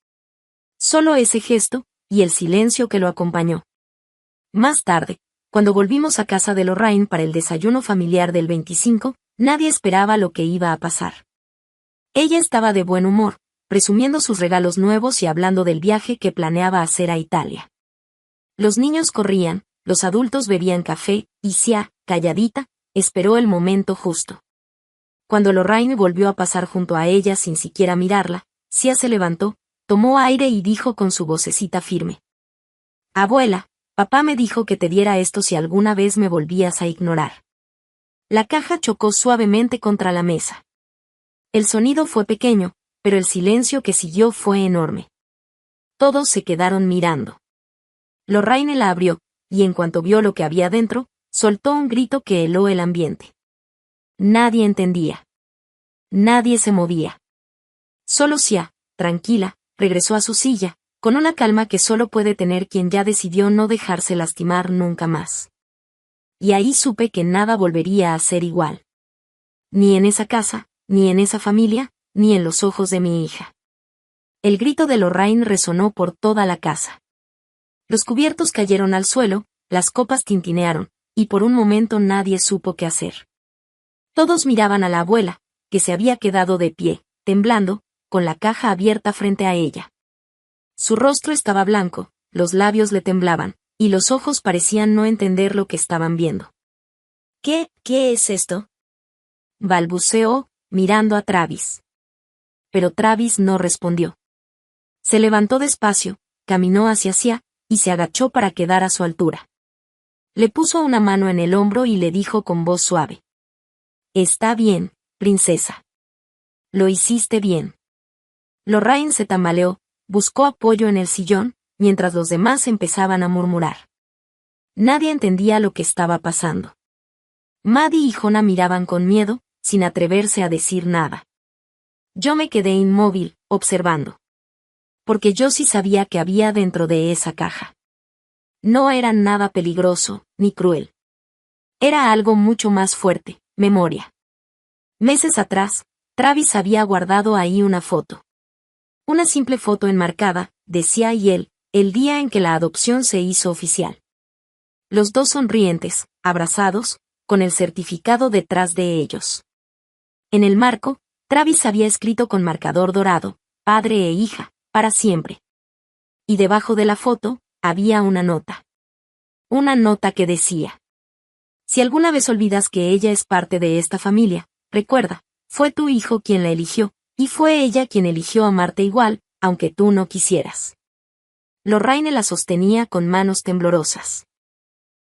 Solo ese gesto, y el silencio que lo acompañó. Más tarde, cuando volvimos a casa de Lorraine para el desayuno familiar del 25, nadie esperaba lo que iba a pasar. Ella estaba de buen humor, presumiendo sus regalos nuevos y hablando del viaje que planeaba hacer a Italia. Los niños corrían, los adultos bebían café, y Sia, calladita, esperó el momento justo. Cuando Lorraine volvió a pasar junto a ella sin siquiera mirarla, Sia se levantó, tomó aire y dijo con su vocecita firme. Abuela, papá me dijo que te diera esto si alguna vez me volvías a ignorar. La caja chocó suavemente contra la mesa. El sonido fue pequeño, pero el silencio que siguió fue enorme. Todos se quedaron mirando. Lorraine la abrió, y en cuanto vio lo que había dentro, soltó un grito que heló el ambiente. Nadie entendía. Nadie se movía. Solo Sia, tranquila, regresó a su silla, con una calma que solo puede tener quien ya decidió no dejarse lastimar nunca más. Y ahí supe que nada volvería a ser igual. Ni en esa casa, ni en esa familia, ni en los ojos de mi hija. El grito de Lorraine resonó por toda la casa. Los cubiertos cayeron al suelo, las copas tintinearon, y por un momento nadie supo qué hacer. Todos miraban a la abuela, que se había quedado de pie, temblando, con la caja abierta frente a ella. Su rostro estaba blanco, los labios le temblaban, y los ojos parecían no entender lo que estaban viendo. ¿Qué es esto? Balbuceó, mirando a Travis. Pero Travis no respondió. Se levantó despacio, caminó hacia Sia, y se agachó para quedar a su altura. Le puso una mano en el hombro y le dijo con voz suave. Está bien, princesa. Lo hiciste bien. Lorraine se tambaleó, buscó apoyo en el sillón, mientras los demás empezaban a murmurar. Nadie entendía lo que estaba pasando. Maddie y Jonah miraban con miedo, sin atreverse a decir nada. Yo me quedé inmóvil, observando. Porque yo sí sabía que había dentro de esa caja. No era nada peligroso, ni cruel. Era algo mucho más fuerte, memoria. Meses atrás, Travis había guardado ahí una foto. Una simple foto enmarcada, decía y él, el día en que la adopción se hizo oficial. Los dos sonrientes, abrazados, con el certificado detrás de ellos. En el marco, Travis había escrito con marcador dorado, padre e hija, para siempre. Y debajo de la foto, había una nota. Una nota que decía: si alguna vez olvidas que ella es parte de esta familia, recuerda, fue tu hijo quien la eligió, y fue ella quien eligió amarte igual, aunque tú no quisieras. Lorraine la sostenía con manos temblorosas.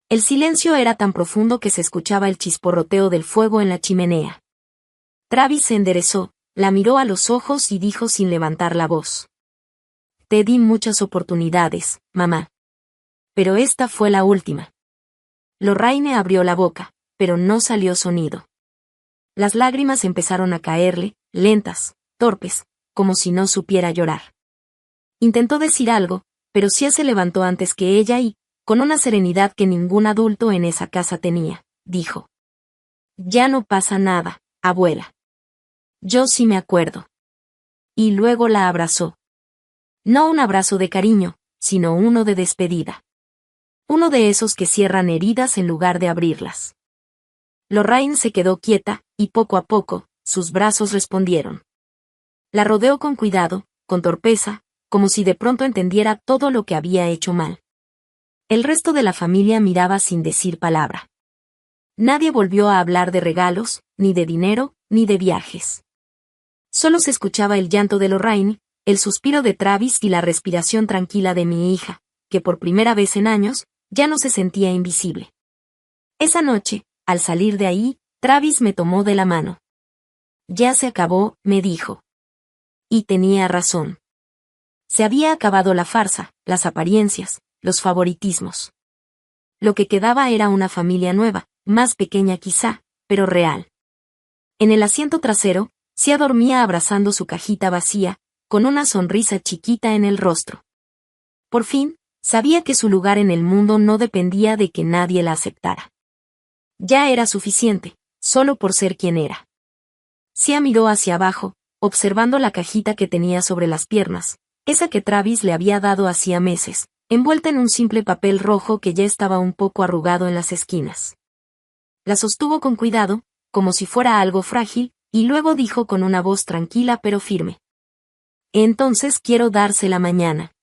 El silencio era tan profundo que se escuchaba el chisporroteo del fuego en la chimenea. Travis se enderezó, la miró a los ojos y dijo sin levantar la voz: te di muchas oportunidades, mamá. Pero esta fue la última. Lorraine abrió la boca, pero no salió sonido. Las lágrimas empezaron a caerle, lentas, torpes, como si no supiera llorar. Intentó decir algo, pero Sia se levantó antes que ella y, con una serenidad que ningún adulto en esa casa tenía, dijo: ya no pasa nada, abuela. Yo sí me acuerdo. Y luego la abrazó. No un abrazo de cariño, sino uno de despedida. Uno de esos que cierran heridas en lugar de abrirlas. Lorraine se quedó quieta, y poco a poco, sus brazos respondieron. La rodeó con cuidado, con torpeza, como si de pronto entendiera todo lo que había hecho mal. El resto de la familia miraba sin decir palabra. Nadie volvió a hablar de regalos, ni de dinero, ni de viajes. Solo se escuchaba el llanto de Lorraine, el suspiro de Travis y la respiración tranquila de mi hija, que por primera vez en años, ya no se sentía invisible. Esa noche, al salir de ahí, Travis me tomó de la mano. Ya se acabó, me dijo. Y tenía razón. Se había acabado la farsa, las apariencias, los favoritismos. Lo que quedaba era una familia nueva, más pequeña quizá, pero real. En el asiento trasero, Sia dormía abrazando su cajita vacía, con una sonrisa chiquita en el rostro. Por fin, sabía que su lugar en el mundo no dependía de que nadie la aceptara. Ya era suficiente, solo por ser quien era. Sia miró hacia abajo, observando la cajita que tenía sobre las piernas, esa que Travis le había dado hacía meses, envuelta en un simple papel rojo que ya estaba un poco arrugado en las esquinas. La sostuvo con cuidado, como si fuera algo frágil, y luego dijo con una voz tranquila pero firme: entonces quiero dársela mañana.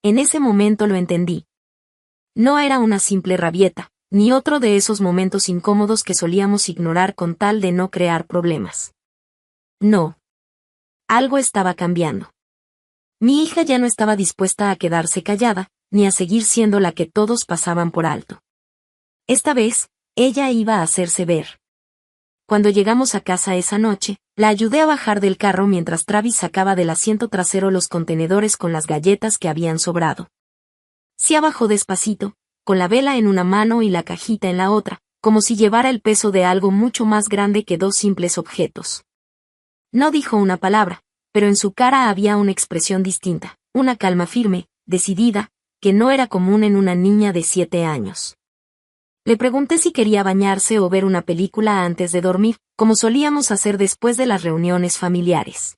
En ese momento lo entendí. No era una simple rabieta, ni otro de esos momentos incómodos que solíamos ignorar con tal de no crear problemas. No. Algo estaba cambiando. Mi hija ya no estaba dispuesta a quedarse callada, ni a seguir siendo la que todos pasaban por alto. Esta vez, ella iba a hacerse ver. Cuando llegamos a casa esa noche, la ayudé a bajar del carro mientras Travis sacaba del asiento trasero los contenedores con las galletas que habían sobrado. Sia bajó despacito, con la vela en una mano y la cajita en la otra, como si llevara el peso de algo mucho más grande que dos simples objetos. No dijo una palabra, pero en su cara había una expresión distinta, una calma firme, decidida, que no era común en una niña de 7 años. Le pregunté si quería bañarse o ver una película antes de dormir, como solíamos hacer después de las reuniones familiares.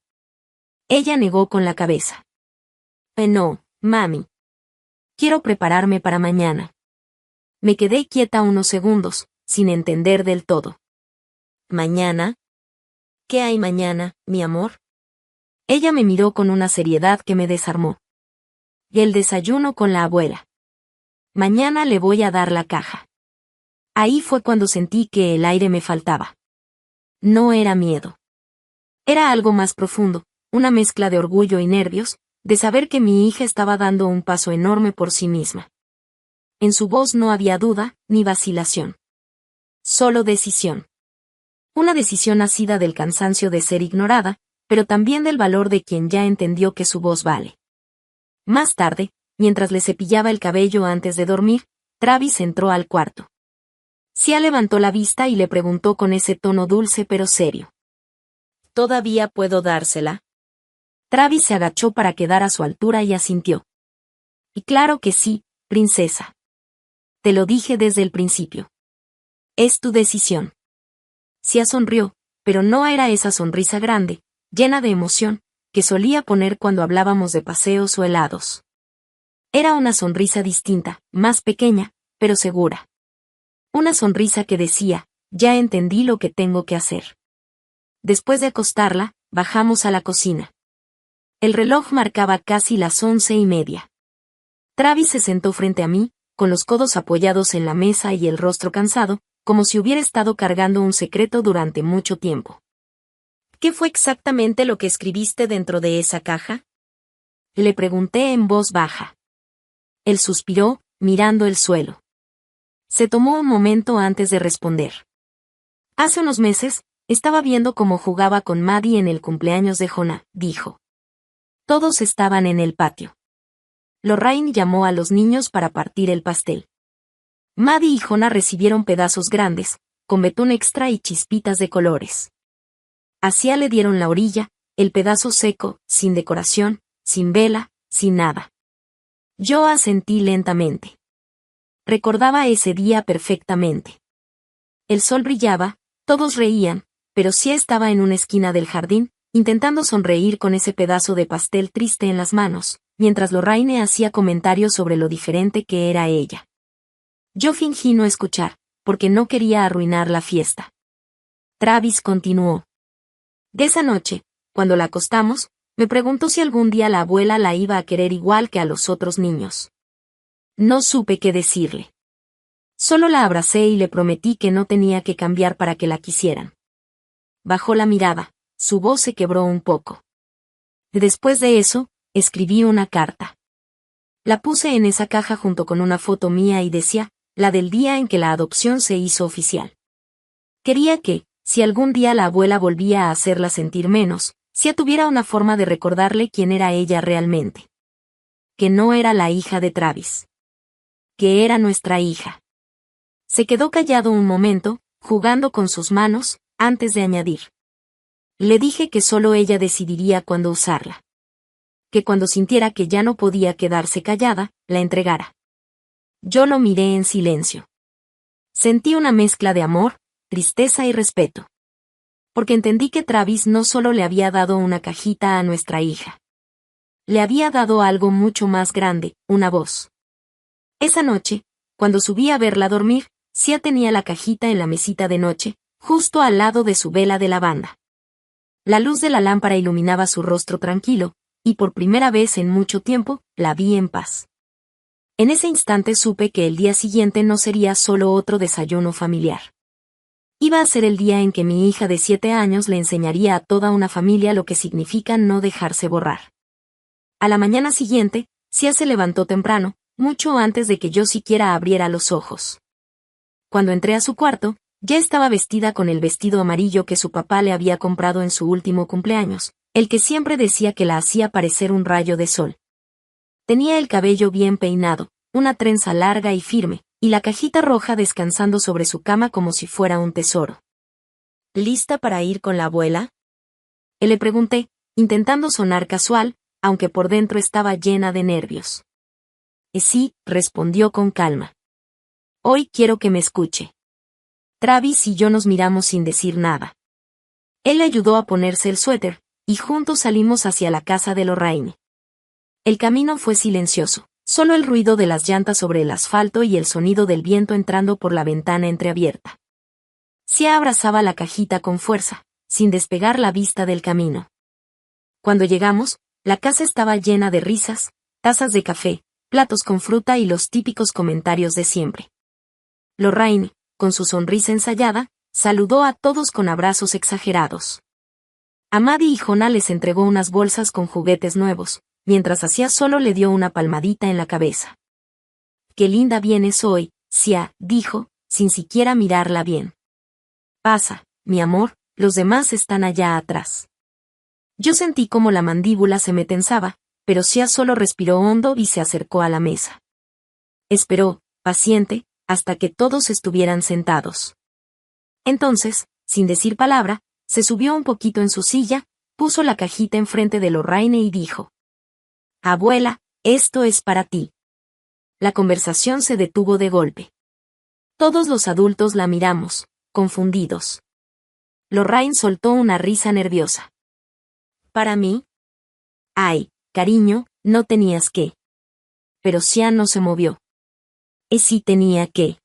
Ella negó con la cabeza. No, mami. Quiero prepararme para mañana. Me quedé quieta unos segundos, sin entender del todo. ¿Mañana? ¿Qué hay mañana, mi amor? Ella me miró con una seriedad que me desarmó. Y el desayuno con la abuela. Mañana le voy a dar la caja. Ahí fue cuando sentí que el aire me faltaba. No era miedo. Era algo más profundo, una mezcla de orgullo y nervios, de saber que mi hija estaba dando un paso enorme por sí misma. En su voz no había duda, ni vacilación. Solo decisión. Una decisión nacida del cansancio de ser ignorada, pero también del valor de quien ya entendió que su voz vale. Más tarde, mientras le cepillaba el cabello antes de dormir, Travis entró al cuarto. Sia levantó la vista y le preguntó con ese tono dulce pero serio: ¿todavía puedo dársela? Travis se agachó para quedar a su altura y asintió. Y claro que sí, princesa. Te lo dije desde el principio. Es tu decisión. Sia sonrió, pero no era esa sonrisa grande, llena de emoción, que solía poner cuando hablábamos de paseos o helados. Era una sonrisa distinta, más pequeña, pero segura. Una sonrisa que decía, ya entendí lo que tengo que hacer. Después de acostarla, bajamos a la cocina. El reloj marcaba casi las 11:30. Travis se sentó frente a mí, con los codos apoyados en la mesa y el rostro cansado, como si hubiera estado cargando un secreto durante mucho tiempo. ¿Qué fue exactamente lo que escribiste dentro de esa caja? Le pregunté en voz baja. Él suspiró, mirando el suelo. Se tomó un momento antes de responder. Hace unos meses, estaba viendo cómo jugaba con Maddie en el cumpleaños de Jonah, dijo. Todos estaban en el patio. Lorraine llamó a los niños para partir el pastel. Maddie y Jonah recibieron pedazos grandes, con betún extra y chispitas de colores. A Sia le dieron la orilla, el pedazo seco, sin decoración, sin vela, sin nada. Yo asentí lentamente. Recordaba ese día perfectamente. El sol brillaba, todos reían, pero Sia estaba en una esquina del jardín, intentando sonreír con ese pedazo de pastel triste en las manos, mientras Lorraine hacía comentarios sobre lo diferente que era ella. Yo fingí no escuchar, porque no quería arruinar la fiesta. Travis continuó. De esa noche, cuando la acostamos, me preguntó si algún día la abuela la iba a querer igual que a los otros niños. No supe qué decirle. Solo la abracé y le prometí que no tenía que cambiar para que la quisieran. Bajó la mirada, su voz se quebró un poco. Después de eso, escribí una carta. La puse en esa caja junto con una foto mía y decía, la del día en que la adopción se hizo oficial. Quería que, si algún día la abuela volvía a hacerla sentir menos, Sia tuviera una forma de recordarle quién era ella realmente. Que no era la hija de Travis. Que era nuestra hija. Se quedó callado un momento, jugando con sus manos, antes de añadir. Le dije que solo ella decidiría cuándo usarla. Que cuando sintiera que ya no podía quedarse callada, la entregara. Yo lo miré en silencio. Sentí una mezcla de amor, tristeza y respeto. Porque entendí que Travis no solo le había dado una cajita a nuestra hija. Le había dado algo mucho más grande, una voz. Esa noche, cuando subí a verla dormir, Sia tenía la cajita en la mesita de noche, justo al lado de su vela de lavanda. La luz de la lámpara iluminaba su rostro tranquilo, y por primera vez en mucho tiempo, la vi en paz. En ese instante supe que el día siguiente no sería solo otro desayuno familiar. Iba a ser el día en que mi hija de 7 años le enseñaría a toda una familia lo que significa no dejarse borrar. A la mañana siguiente, Sia se levantó temprano, mucho antes de que yo siquiera abriera los ojos. Cuando entré a su cuarto, ya estaba vestida con el vestido amarillo que su papá le había comprado en su último cumpleaños, el que siempre decía que la hacía parecer un rayo de sol. Tenía el cabello bien peinado, una trenza larga y firme, y la cajita roja descansando sobre su cama como si fuera un tesoro. ¿Lista para ir con la abuela? Le pregunté, intentando sonar casual, aunque por dentro estaba llena de nervios. Sí, respondió con calma. Hoy quiero que me escuche. Travis y yo nos miramos sin decir nada. Él le ayudó a ponerse el suéter, y juntos salimos hacia la casa de Lorraine. El camino fue silencioso, solo el ruido de las llantas sobre el asfalto y el sonido del viento entrando por la ventana entreabierta. Sia abrazaba la cajita con fuerza, sin despegar la vista del camino. Cuando llegamos, la casa estaba llena de risas, tazas de café, platos con fruta y los típicos comentarios de siempre. Lorraine, con su sonrisa ensayada, saludó a todos con abrazos exagerados. A Maddie y Jonah les entregó unas bolsas con juguetes nuevos, mientras Sia solo le dio una palmadita en la cabeza. «Qué linda vienes hoy», Sia dijo, sin siquiera mirarla bien. «Pasa, mi amor, los demás están allá atrás». Yo sentí como la mandíbula se me tensaba, pero Sia solo respiró hondo y se acercó a la mesa. Esperó, paciente, hasta que todos estuvieran sentados. Entonces, sin decir palabra, se subió un poquito en su silla, puso la cajita enfrente de Lorraine y dijo: «Abuela, esto es para ti». la conversación se detuvo de golpe. Todos los adultos la miramos, confundidos. Lorraine soltó una risa nerviosa. ¿Para mí? Ay, cariño, no tenías que. Pero Sia no se movió. Sí tenía que.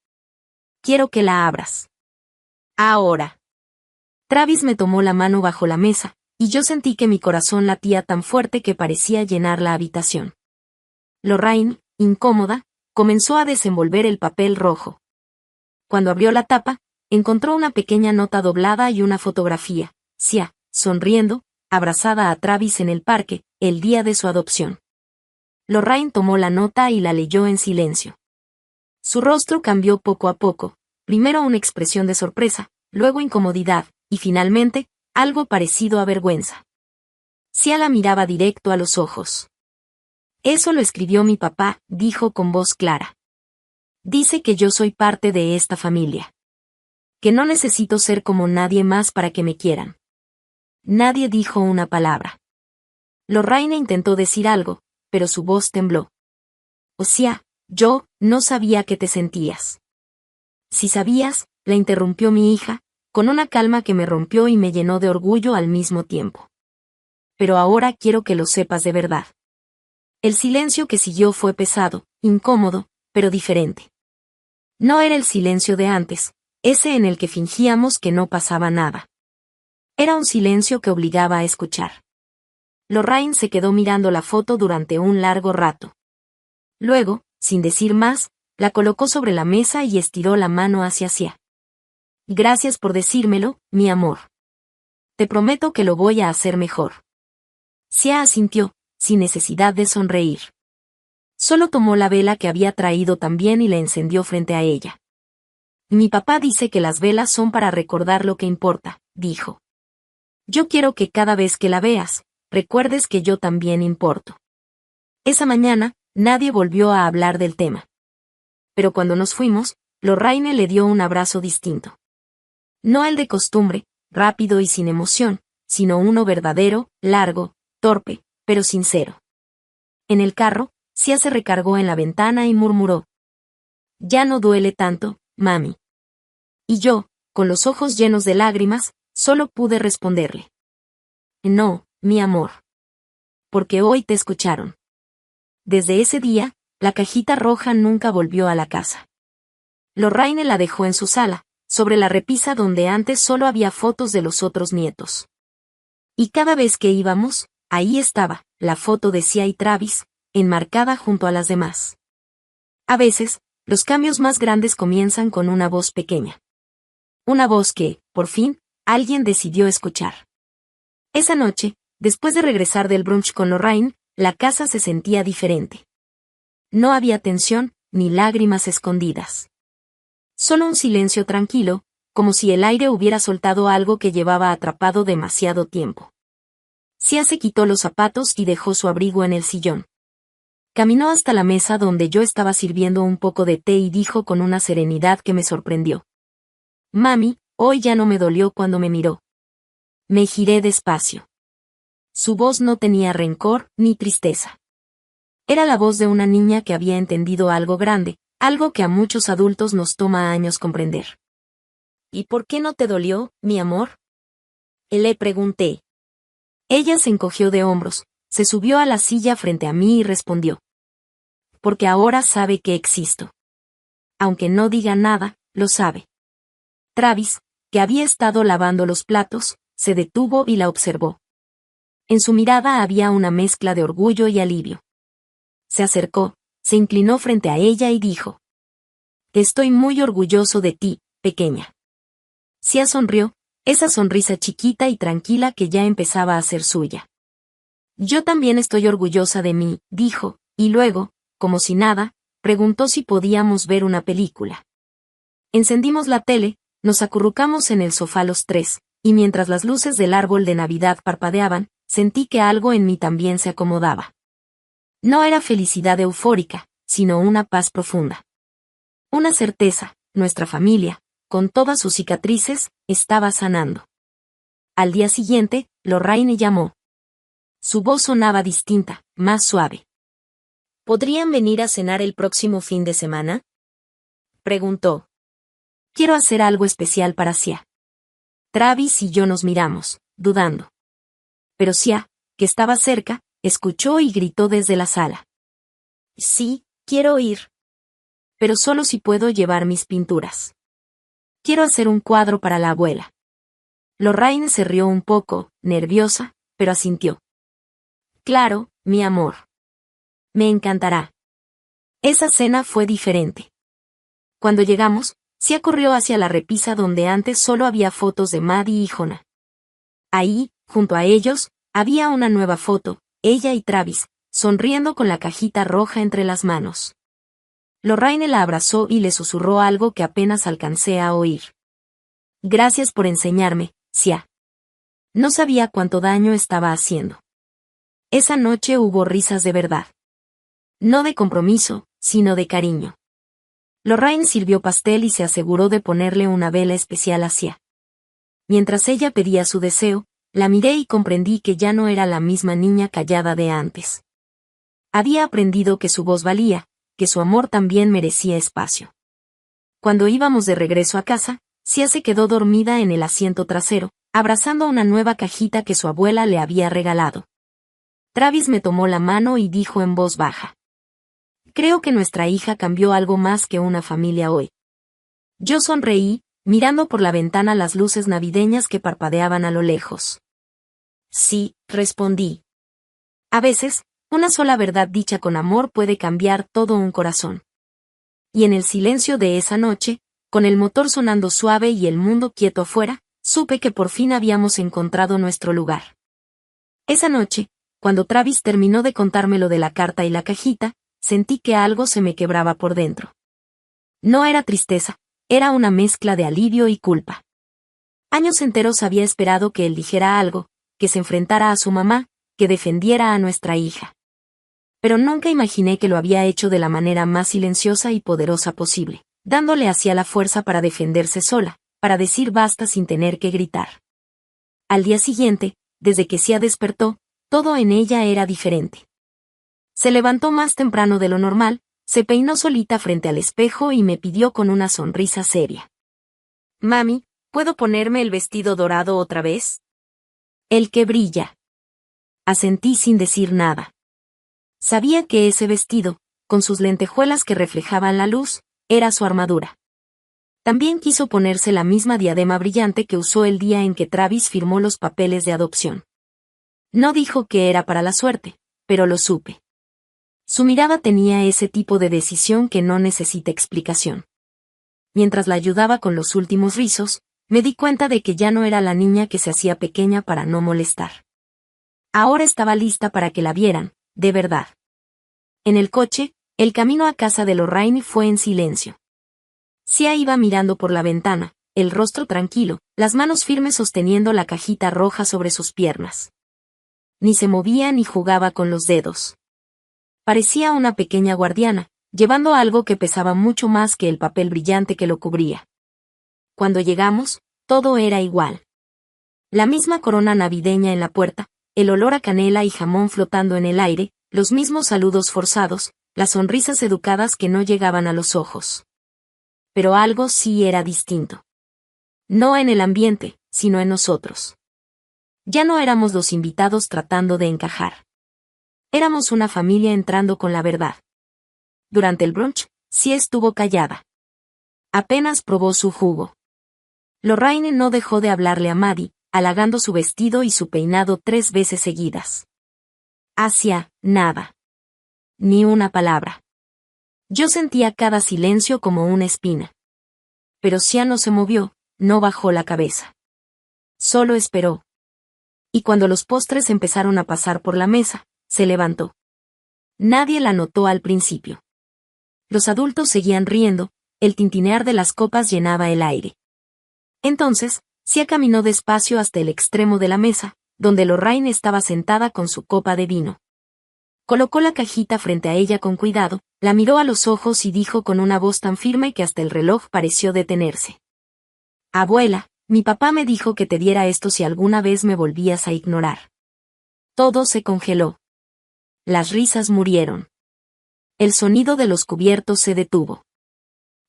Quiero que la abras. Ahora. Travis me tomó la mano bajo la mesa, y yo sentí que mi corazón latía tan fuerte que parecía llenar la habitación. Lorraine, incómoda, comenzó a desenvolver el papel rojo. Cuando abrió la tapa, encontró una pequeña nota doblada y una fotografía. Sia, sonriendo, abrazada a Travis en el parque, el día de su adopción. Lorraine tomó la nota y la leyó en silencio. Su rostro cambió poco a poco, primero una expresión de sorpresa, luego incomodidad, y finalmente, algo parecido a vergüenza. Sia la miraba directo a los ojos. Eso lo escribió mi papá, dijo con voz clara. Dice que yo soy parte de esta familia. Que no necesito ser como nadie más para que me quieran. Nadie dijo una palabra. Lorraine intentó decir algo, pero su voz tembló. O sea, yo no sabía que te sentías. Si sabías, la interrumpió mi hija, con una calma que me rompió y me llenó de orgullo al mismo tiempo. Pero ahora quiero que lo sepas de verdad. El silencio que siguió fue pesado, incómodo, pero diferente. No era el silencio de antes, ese en el que fingíamos que no pasaba nada. Era un silencio que obligaba a escuchar. Lorraine se quedó mirando la foto durante un largo rato. Luego, sin decir más, la colocó sobre la mesa y estiró la mano hacia Sia. Gracias por decírmelo, mi amor. Te prometo que lo voy a hacer mejor. Sia asintió, sin necesidad de sonreír. Solo tomó la vela que había traído también y la encendió frente a ella. Mi papá dice que las velas son para recordar lo que importa, dijo. Yo quiero que cada vez que la veas, recuerdes que yo también importo. Esa mañana, nadie volvió a hablar del tema. Pero cuando nos fuimos, Lorraine le dio un abrazo distinto. No el de costumbre, rápido y sin emoción, sino uno verdadero, largo, torpe, pero sincero. En el carro, Sia se recargó en la ventana y murmuró. Ya no duele tanto, mami. Y yo, con los ojos llenos de lágrimas, solo pude responderle. No, mi amor. Porque hoy te escucharon. Desde ese día, la cajita roja nunca volvió a la casa. Lorraine la dejó en su sala, sobre la repisa donde antes solo había fotos de los otros nietos. Y cada vez que íbamos, ahí estaba, la foto de Sia y Travis, enmarcada junto a las demás. A veces, los cambios más grandes comienzan con una voz pequeña. Una voz que, por fin, alguien decidió escuchar. Esa noche, después de regresar del brunch con Lorraine, la casa se sentía diferente. No había tensión, ni lágrimas escondidas. Solo un silencio tranquilo, como si el aire hubiera soltado algo que llevaba atrapado demasiado tiempo. Sia se quitó los zapatos y dejó su abrigo en el sillón. Caminó hasta la mesa donde yo estaba sirviendo un poco de té y dijo con una serenidad que me sorprendió. Mami, hoy ya no me dolió cuando me miró. Me giré despacio. Su voz no tenía rencor ni tristeza. Era la voz de una niña que había entendido algo grande, algo que a muchos adultos nos toma años comprender. ¿Y por qué no te dolió, mi amor? Le pregunté. Ella se encogió de hombros, se subió a la silla frente a mí y respondió. Porque ahora sabe que existo. Aunque no diga nada, lo sabe. Travis, que había estado lavando los platos, se detuvo y la observó. En su mirada había una mezcla de orgullo y alivio. Se acercó, se inclinó frente a ella y dijo. Estoy muy orgulloso de ti, pequeña. Sia sonrió, esa sonrisa chiquita y tranquila que ya empezaba a ser suya. Yo también estoy orgullosa de mí, dijo, y luego, como si nada, preguntó si podíamos ver una película. Encendimos la tele, nos acurrucamos en el sofá los tres, y mientras las luces del árbol de Navidad parpadeaban, sentí que algo en mí también se acomodaba. No era felicidad eufórica, sino una paz profunda. Una certeza, nuestra familia, con todas sus cicatrices, estaba sanando. Al día siguiente, Lorraine llamó. Su voz sonaba distinta, más suave. ¿Podrían venir a cenar el próximo fin de semana? Preguntó. Quiero hacer algo especial para Sia. Travis y yo nos miramos, dudando. Pero Sia, que estaba cerca, escuchó y gritó desde la sala. Sí, quiero ir. Pero solo si puedo llevar mis pinturas. Quiero hacer un cuadro para la abuela. Lorraine se rió un poco, nerviosa, pero asintió. Claro, mi amor. Me encantará. Esa cena fue diferente. Cuando llegamos, Sia corrió hacia la repisa donde antes solo había fotos de Maddie y Jonah. Ahí, junto a ellos, había una nueva foto, ella y Travis, sonriendo con la cajita roja entre las manos. Lorraine la abrazó y le susurró algo que apenas alcancé a oír. Gracias por enseñarme, Sia. No sabía cuánto daño estaba haciendo. Esa noche hubo risas de verdad. No de compromiso, sino de cariño. Lorraine sirvió pastel y se aseguró de ponerle una vela especial a Sia. Mientras ella pedía su deseo, la miré y comprendí que ya no era la misma niña callada de antes. Había aprendido que su voz valía, que su amor también merecía espacio. Cuando íbamos de regreso a casa, Sia se quedó dormida en el asiento trasero, abrazando una nueva cajita que su abuela le había regalado. Travis me tomó la mano y dijo en voz baja. Creo que nuestra hija cambió algo más que una familia hoy. Yo sonreí, mirando por la ventana las luces navideñas que parpadeaban a lo lejos. Sí, respondí. A veces, una sola verdad dicha con amor puede cambiar todo un corazón. Y en el silencio de esa noche, con el motor sonando suave y el mundo quieto afuera, supe que por fin habíamos encontrado nuestro lugar. Esa noche, cuando Travis terminó de contármelo lo de la carta y la cajita, sentí que algo se me quebraba por dentro. No era tristeza, era una mezcla de alivio y culpa. Años enteros había esperado que él dijera algo, que se enfrentara a su mamá, que defendiera a nuestra hija. Pero nunca imaginé que lo había hecho de la manera más silenciosa y poderosa posible, dándole hacia la fuerza para defenderse sola, para decir basta sin tener que gritar. Al día siguiente, desde que Sia despertó, todo en ella era diferente. Se levantó más temprano de lo normal, se peinó solita frente al espejo y me pidió con una sonrisa seria. Mami, ¿puedo ponerme el vestido dorado otra vez? El que brilla. Asentí sin decir nada. Sabía que ese vestido, con sus lentejuelas que reflejaban la luz, era su armadura. También quiso ponerse la misma diadema brillante que usó el día en que Travis firmó los papeles de adopción. No dijo que era para la suerte, pero lo supe. Su mirada tenía ese tipo de decisión que no necesita explicación. Mientras la ayudaba con los últimos rizos, me di cuenta de que ya no era la niña que se hacía pequeña para no molestar. Ahora estaba lista para que la vieran, de verdad. En el coche, el camino a casa de Lorraine fue en silencio. Sia iba mirando por la ventana, el rostro tranquilo, las manos firmes sosteniendo la cajita roja sobre sus piernas. Ni se movía ni jugaba con los dedos. Parecía una pequeña guardiana, llevando algo que pesaba mucho más que el papel brillante que lo cubría. Cuando llegamos, todo era igual. La misma corona navideña en la puerta, el olor a canela y jamón flotando en el aire, los mismos saludos forzados, las sonrisas educadas que no llegaban a los ojos. Pero algo sí era distinto. No en el ambiente, sino en nosotros. Ya no éramos los invitados tratando de encajar. Éramos una familia entrando con la verdad. Durante el brunch, Sia estuvo callada. Apenas probó su jugo. Lorraine no dejó de hablarle a Maddie, halagando su vestido y su peinado 3 veces seguidas. Hacia, nada. Ni una palabra. Yo sentía cada silencio como una espina. Pero Sia no se movió, no bajó la cabeza. Solo esperó. Y cuando los postres empezaron a pasar por la mesa, se levantó. Nadie la notó al principio. Los adultos seguían riendo, el tintinear de las copas llenaba el aire. Entonces, Sia caminó despacio hasta el extremo de la mesa, donde Lorraine estaba sentada con su copa de vino. Colocó la cajita frente a ella con cuidado, la miró a los ojos y dijo con una voz tan firme que hasta el reloj pareció detenerse. Abuela, mi papá me dijo que te diera esto si alguna vez me volvías a ignorar. Todo se congeló. Las risas murieron. El sonido de los cubiertos se detuvo.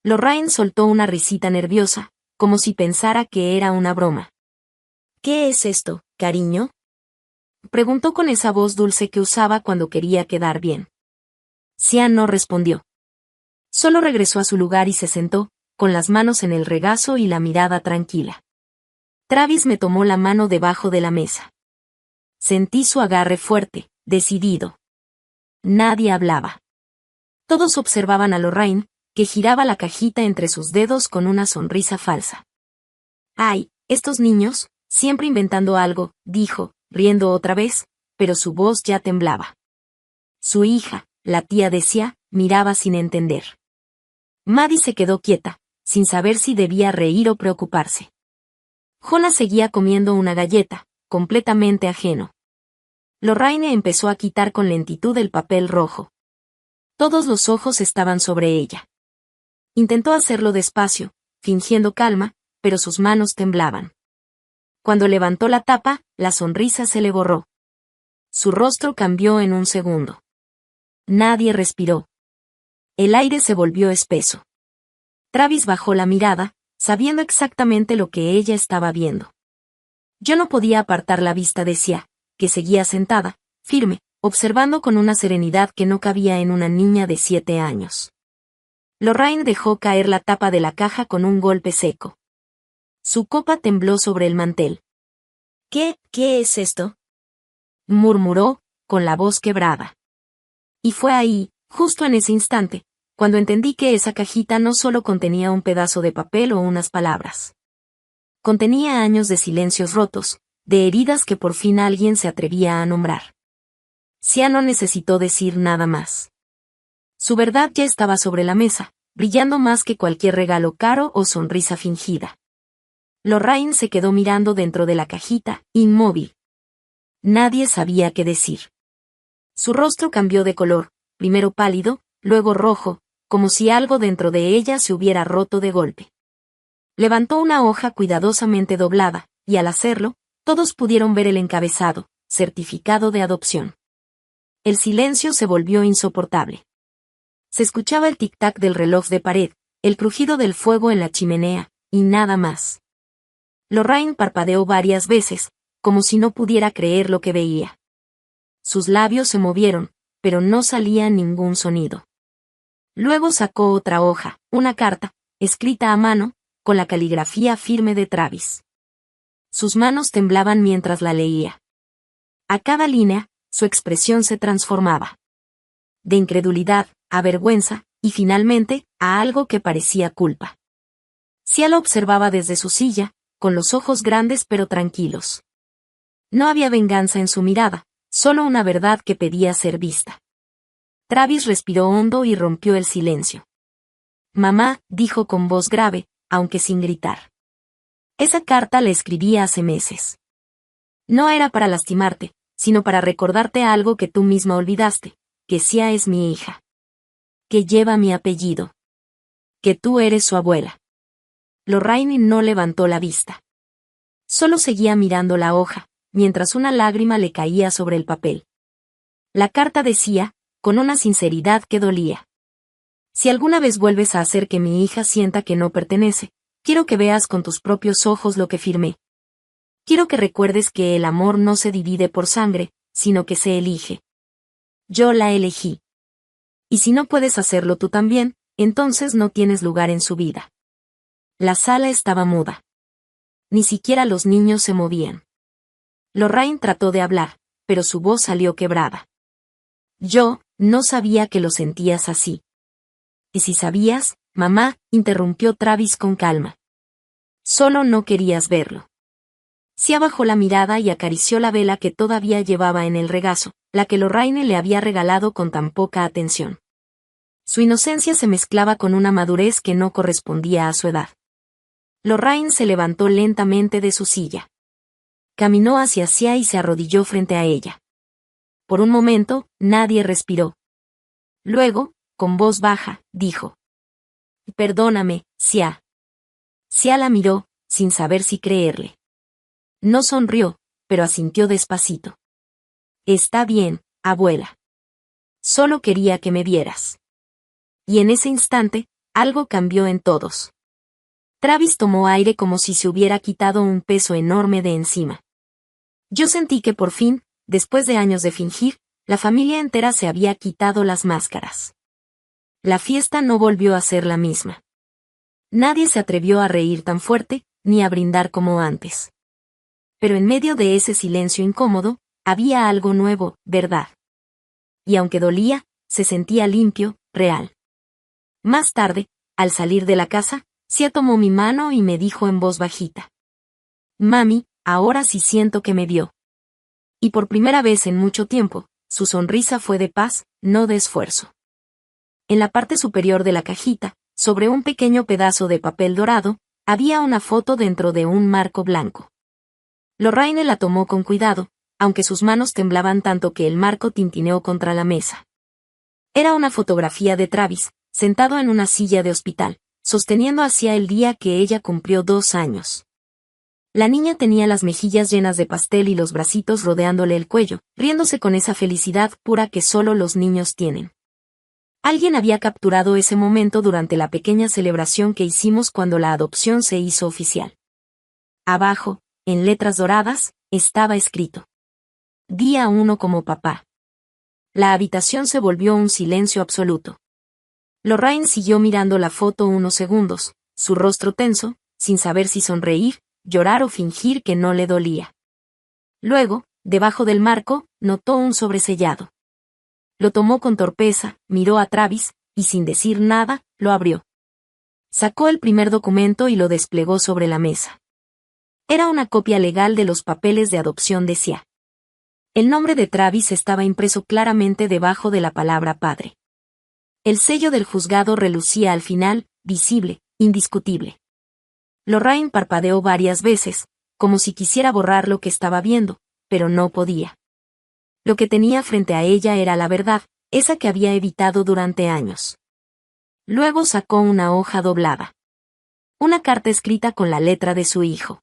Lorraine soltó una risita nerviosa, como si pensara que era una broma. ¿Qué es esto, cariño? Preguntó con esa voz dulce que usaba cuando quería quedar bien. Sia no respondió. Solo regresó a su lugar y se sentó, con las manos en el regazo y la mirada tranquila. Travis me tomó la mano debajo de la mesa. Sentí su agarre fuerte, decidido. Nadie hablaba. Todos observaban a Lorraine, que giraba la cajita entre sus dedos con una sonrisa falsa. «Ay, estos niños, siempre inventando algo», dijo, riendo otra vez, pero su voz ya temblaba. Su hija, la tía de Sia, miraba sin entender. Maddie se quedó quieta, sin saber si debía reír o preocuparse. Jonah seguía comiendo una galleta, completamente ajeno. Lorraine empezó a quitar con lentitud el papel rojo. Todos los ojos estaban sobre ella. Intentó hacerlo despacio, fingiendo calma, pero sus manos temblaban. Cuando levantó la tapa, la sonrisa se le borró. Su rostro cambió en un segundo. Nadie respiró. El aire se volvió espeso. Travis bajó la mirada, sabiendo exactamente lo que ella estaba viendo. Yo no podía apartar la vista de Sia, que seguía sentada, firme, observando con una serenidad que no cabía en una niña de 7 años. Lorraine dejó caer la tapa de la caja con un golpe seco. Su copa tembló sobre el mantel. ¿Qué es esto?», murmuró, con la voz quebrada. Y fue ahí, justo en ese instante, cuando entendí que esa cajita no solo contenía un pedazo de papel o unas palabras. Contenía años de silencios rotos, de heridas que por fin alguien se atrevía a nombrar. Sia no necesitó decir nada más. Su verdad ya estaba sobre la mesa, brillando más que cualquier regalo caro o sonrisa fingida. Lorraine se quedó mirando dentro de la cajita, inmóvil. Nadie sabía qué decir. Su rostro cambió de color, primero pálido, luego rojo, como si algo dentro de ella se hubiera roto de golpe. Levantó una hoja cuidadosamente doblada, y al hacerlo, todos pudieron ver el encabezado, certificado de adopción. El silencio se volvió insoportable. Se escuchaba el tic-tac del reloj de pared, el crujido del fuego en la chimenea, y nada más. Lorraine parpadeó varias veces, como si no pudiera creer lo que veía. Sus labios se movieron, pero no salía ningún sonido. Luego sacó otra hoja, una carta, escrita a mano, con la caligrafía firme de Travis. Sus manos temblaban mientras la leía. A cada línea, su expresión se transformaba. De incredulidad, a vergüenza, y finalmente, a algo que parecía culpa. Sia lo observaba desde su silla, con los ojos grandes pero tranquilos. No había venganza en su mirada, solo una verdad que pedía ser vista. Travis respiró hondo y rompió el silencio. «Mamá», dijo con voz grave, aunque sin gritar. «Esa carta la escribí hace meses. No era para lastimarte, sino para recordarte algo que tú misma olvidaste, que Sia es mi hija. Que lleva mi apellido. Que tú eres su abuela». Lorraine no levantó la vista. Solo seguía mirando la hoja, mientras una lágrima le caía sobre el papel. La carta decía, con una sinceridad que dolía: «Si alguna vez vuelves a hacer que mi hija sienta que no pertenece, quiero que veas con tus propios ojos lo que firmé. Quiero que recuerdes que el amor no se divide por sangre, sino que se elige. Yo la elegí. Y si no puedes hacerlo tú también, entonces no tienes lugar en su vida». La sala estaba muda. Ni siquiera los niños se movían. Lorraine trató de hablar, pero su voz salió quebrada. «Yo no sabía que lo sentías así». «¿Y si sabías, mamá?», interrumpió Travis con calma. «Solo no querías verlo». Sia bajó la mirada y acarició la vela que todavía llevaba en el regazo, la que Lorraine le había regalado con tan poca atención. Su inocencia se mezclaba con una madurez que no correspondía a su edad. Lorraine se levantó lentamente de su silla. Caminó hacia Sia y se arrodilló frente a ella. Por un momento, nadie respiró. Luego, con voz baja, dijo: «Perdóname, Sia». Sia la miró, sin saber si creerle. No sonrió, pero asintió despacito. «Está bien, abuela». Solo quería que me vieras. Y en ese instante, algo cambió en todos. Travis tomó aire como si se hubiera quitado un peso enorme de encima. Yo sentí que por fin, después de años de fingir, la familia entera se había quitado las máscaras. La fiesta no volvió a ser la misma. Nadie se atrevió a reír tan fuerte, ni a brindar como antes. Pero en medio de ese silencio incómodo, había algo nuevo, verdad. Y aunque dolía, se sentía limpio, real. Más tarde, al salir de la casa, Sia tomó mi mano y me dijo en voz bajita: «Mami, ahora sí siento que me vio». Y por primera vez en mucho tiempo, su sonrisa fue de paz, no de esfuerzo. En la parte superior de la cajita, sobre un pequeño pedazo de papel dorado, había una foto dentro de un marco blanco. Lorraine la tomó con cuidado, aunque sus manos temblaban tanto que el marco tintineó contra la mesa. Era una fotografía de Travis, sentado en una silla de hospital, sosteniendo hacia el día que ella cumplió 2 años. La niña tenía las mejillas llenas de pastel y los bracitos rodeándole el cuello, riéndose con esa felicidad pura que solo los niños tienen. Alguien había capturado ese momento durante la pequeña celebración que hicimos cuando la adopción se hizo oficial. Abajo, en letras doradas, estaba escrito: Día 1 como papá. La habitación se volvió un silencio absoluto. Lorraine siguió mirando la foto unos segundos, su rostro tenso, sin saber si sonreír, llorar o fingir que no le dolía. Luego, debajo del marco, notó un sobresellado. Lo tomó con torpeza, miró a Travis, y sin decir nada, lo abrió. Sacó el primer documento y lo desplegó sobre la mesa. Era una copia legal de los papeles de adopción de Sia. El nombre de Travis estaba impreso claramente debajo de la palabra padre. El sello del juzgado relucía al final, visible, indiscutible. Lorraine parpadeó varias veces, como si quisiera borrar lo que estaba viendo, pero no podía. Lo que tenía frente a ella era la verdad, esa que había evitado durante años. Luego sacó una hoja doblada. Una carta escrita con la letra de su hijo.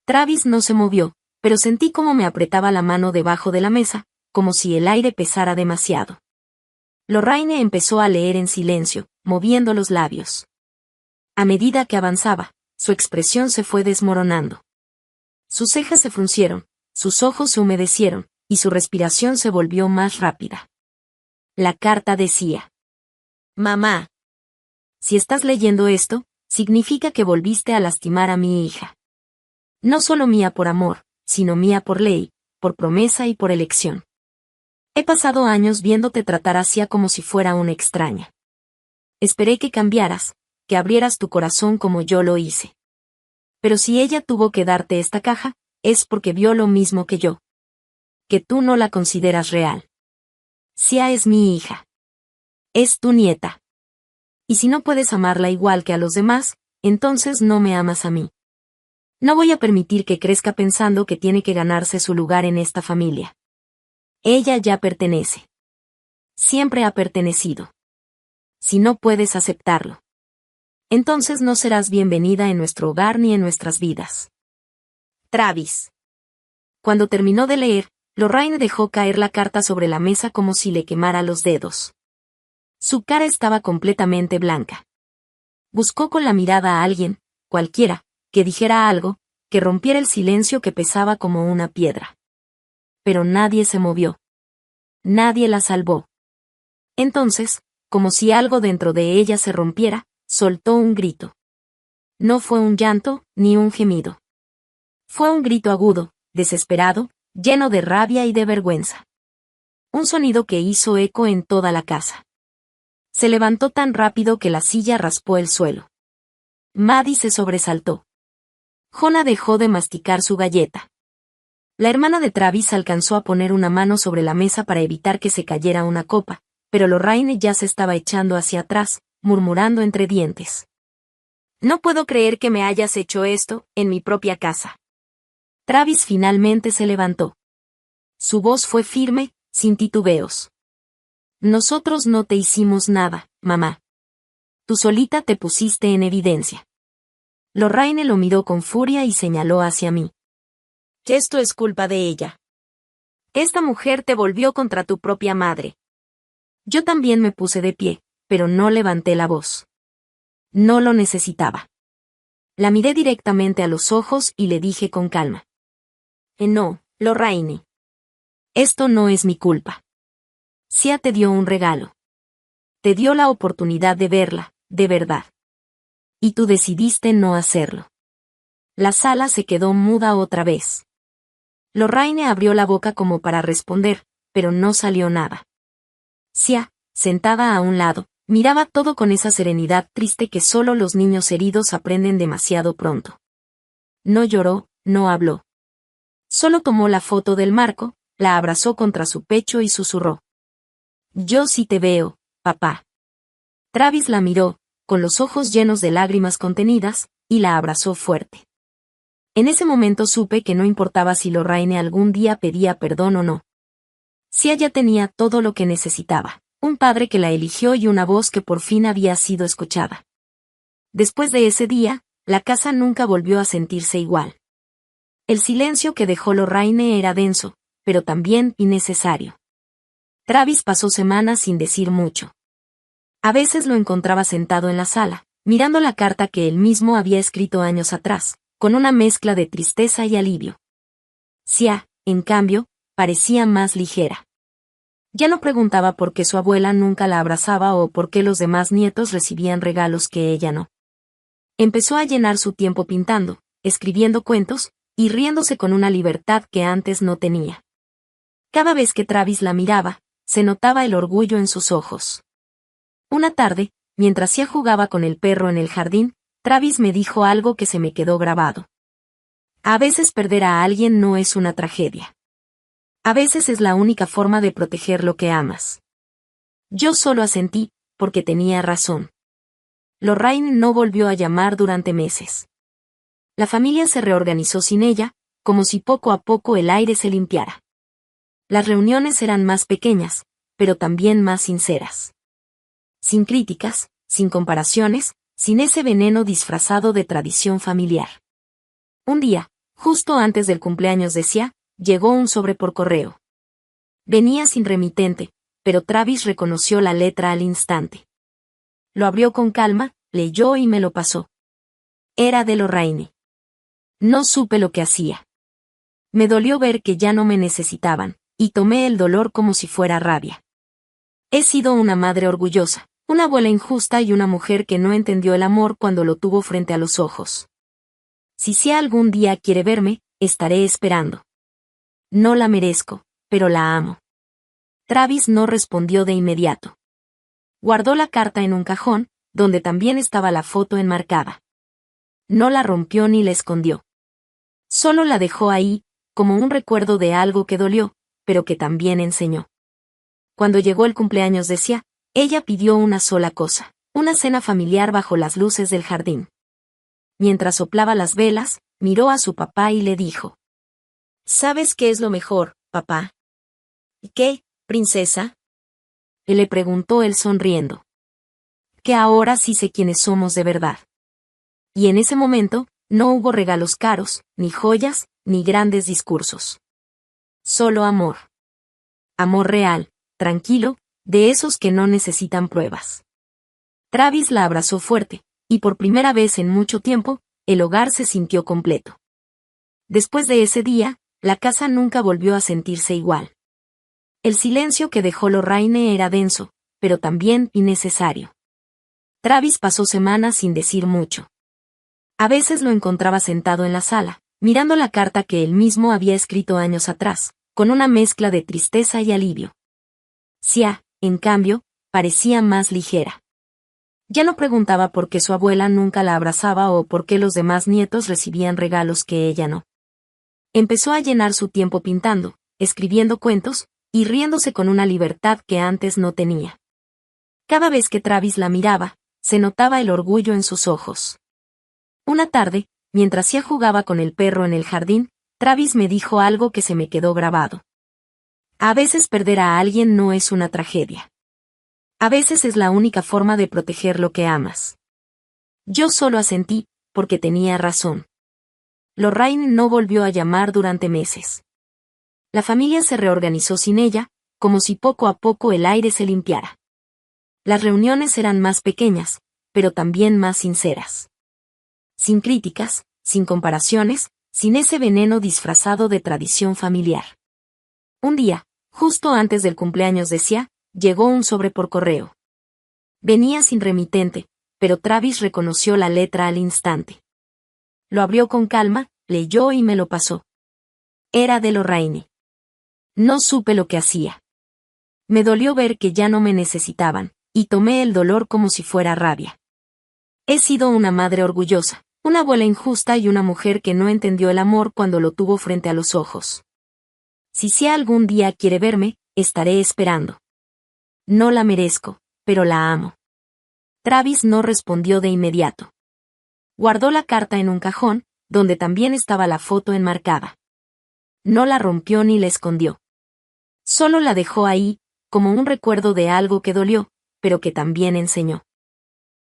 Travis no se movió, pero sentí como me apretaba la mano debajo de la mesa, como si el aire pesara demasiado. Lorraine empezó a leer en silencio, moviendo los labios. A medida que avanzaba, su expresión se fue desmoronando. Sus cejas se fruncieron, sus ojos se humedecieron, y su respiración se volvió más rápida. La carta decía: Mamá, si estás leyendo esto, significa que volviste a lastimar a mi hija. No solo mía por amor, sino mía por ley, por promesa y por elección. He pasado años viéndote tratar así como si fuera una extraña. Esperé que cambiaras, que abrieras tu corazón como yo lo hice. Pero si ella tuvo que darte esta caja, es porque vio lo mismo que yo. Que tú no la consideras real. Sia es mi hija. Es tu nieta. Y si no puedes amarla igual que a los demás, entonces no me amas a mí. No voy a permitir que crezca pensando que tiene que ganarse su lugar en esta familia. Ella ya pertenece. Siempre ha pertenecido. Si no puedes aceptarlo, entonces no serás bienvenida en nuestro hogar ni en nuestras vidas. Travis. Cuando terminó de leer, Lorraine dejó caer la carta sobre la mesa como si le quemara los dedos. Su cara estaba completamente blanca. Buscó con la mirada a alguien, cualquiera, que dijera algo, que rompiera el silencio que pesaba como una piedra. Pero nadie se movió. Nadie la salvó. Entonces, como si algo dentro de ella se rompiera, soltó un grito. No fue un llanto, ni un gemido. Fue un grito agudo, desesperado, lleno de rabia y de vergüenza. Un sonido que hizo eco en toda la casa. Se levantó tan rápido que la silla raspó el suelo. Maddie se sobresaltó. Jonah dejó de masticar su galleta. La hermana de Travis alcanzó a poner una mano sobre la mesa para evitar que se cayera una copa, pero Lorraine ya se estaba echando hacia atrás, murmurando entre dientes. No puedo creer que me hayas hecho esto, en mi propia casa. Travis finalmente se levantó. Su voz fue firme, sin titubeos. Nosotros no te hicimos nada, mamá. Tú solita te pusiste en evidencia. Lorraine lo miró con furia y señaló hacia mí. Esto es culpa de ella. Esta mujer te volvió contra tu propia madre. Yo también me puse de pie, pero no levanté la voz. No lo necesitaba. La miré directamente a los ojos y le dije con calma. No, Lorraine. Esto no es mi culpa. Sia te dio un regalo. Te dio la oportunidad de verla, de verdad. Y tú decidiste no hacerlo. La sala se quedó muda otra vez. Lorraine abrió la boca como para responder, pero no salió nada. Sia, sentada a un lado, miraba todo con esa serenidad triste que solo los niños heridos aprenden demasiado pronto. No lloró, no habló. Solo tomó la foto del marco, la abrazó contra su pecho y susurró. Yo sí te veo, papá. Travis la miró, con los ojos llenos de lágrimas contenidas, y la abrazó fuerte. En ese momento supe que no importaba si Lorraine algún día pedía perdón o no. Sia ya tenía todo lo que necesitaba, un padre que la eligió y una voz que por fin había sido escuchada. Después de ese día, la casa nunca volvió a sentirse igual. El silencio que dejó Lorraine era denso, pero también innecesario. Travis pasó semanas sin decir mucho. A veces lo encontraba sentado en la sala, mirando la carta que él mismo había escrito años atrás, con una mezcla de tristeza y alivio. Sia, en cambio, parecía más ligera. Ya no preguntaba por qué su abuela nunca la abrazaba o por qué los demás nietos recibían regalos que ella no. Empezó a llenar su tiempo pintando, escribiendo cuentos, y riéndose con una libertad que antes no tenía. Cada vez que Travis la miraba, se notaba el orgullo en sus ojos. Una tarde, mientras Sia jugaba con el perro en el jardín, Travis me dijo algo que se me quedó grabado. A veces perder a alguien no es una tragedia. A veces es la única forma de proteger lo que amas. Yo solo asentí, porque tenía razón. Lorraine no volvió a llamar durante meses. La familia se reorganizó sin ella, como si poco a poco el aire se limpiara. Las reuniones eran más pequeñas, pero también más sinceras. Sin críticas, sin comparaciones, sin ese veneno disfrazado de tradición familiar. Un día, justo antes del cumpleaños de Sia, llegó un sobre por correo. Venía sin remitente, pero Travis reconoció la letra al instante. Lo abrió con calma, leyó y me lo pasó. Era de Lorraine. No supe lo que hacía. Me dolió ver que ya no me necesitaban, y tomé el dolor como si fuera rabia. He sido una madre orgullosa, una abuela injusta y una mujer que no entendió el amor cuando lo tuvo frente a los ojos. Si Sia algún día quiere verme, estaré esperando. No la merezco, pero la amo. Travis no respondió de inmediato. Guardó la carta en un cajón, donde también estaba la foto enmarcada. No la rompió ni la escondió. Solo la dejó ahí, como un recuerdo de algo que dolió, pero que también enseñó. Cuando llegó el cumpleaños de Sia, ella pidió una sola cosa, una cena familiar bajo las luces del jardín. Mientras soplaba las velas, miró a su papá y le dijo. ¿Sabes qué es lo mejor, papá? ¿Qué, princesa? Le preguntó él sonriendo. Que ahora sí sé quiénes somos de verdad. Y en ese momento, no hubo regalos caros, ni joyas, ni grandes discursos. Solo amor. Amor real, tranquilo, de esos que no necesitan pruebas. Travis la abrazó fuerte, y por primera vez en mucho tiempo, el hogar se sintió completo. Después de ese día, la casa nunca volvió a sentirse igual. El silencio que dejó Lorraine era denso, pero también innecesario. Travis pasó semanas sin decir mucho. A veces lo encontraba sentado en la sala, mirando la carta que él mismo había escrito años atrás, con una mezcla de tristeza y alivio. Sia, en cambio, parecía más ligera. Ya no preguntaba por qué su abuela nunca la abrazaba o por qué los demás nietos recibían regalos que ella no. Empezó a llenar su tiempo pintando, escribiendo cuentos, y riéndose con una libertad que antes no tenía. Cada vez que Travis la miraba, se notaba el orgullo en sus ojos. Una tarde, mientras Sia jugaba con el perro en el jardín, Travis me dijo algo que se me quedó grabado. A veces perder a alguien no es una tragedia. A veces es la única forma de proteger lo que amas. Yo solo asentí, porque tenía razón. Lorraine no volvió a llamar durante meses. La familia se reorganizó sin ella, como si poco a poco el aire se limpiara. Las reuniones eran más pequeñas, pero también más sinceras. Sin críticas, sin comparaciones, sin ese veneno disfrazado de tradición familiar. Un día, justo antes del cumpleaños de Sia, llegó un sobre por correo. Venía sin remitente, pero Travis reconoció la letra al instante. Lo abrió con calma, leyó y me lo pasó. Era de Lorraine. No supe lo que hacía. Me dolió ver que ya no me necesitaban, y tomé el dolor como si fuera rabia. He sido una madre orgullosa, una abuela injusta y una mujer que no entendió el amor cuando lo tuvo frente a los ojos. Si Sia algún día quiere verme, estaré esperando. No la merezco, pero la amo. Travis no respondió de inmediato. Guardó la carta en un cajón, donde también estaba la foto enmarcada. No la rompió ni la escondió. Solo la dejó ahí, como un recuerdo de algo que dolió, pero que también enseñó.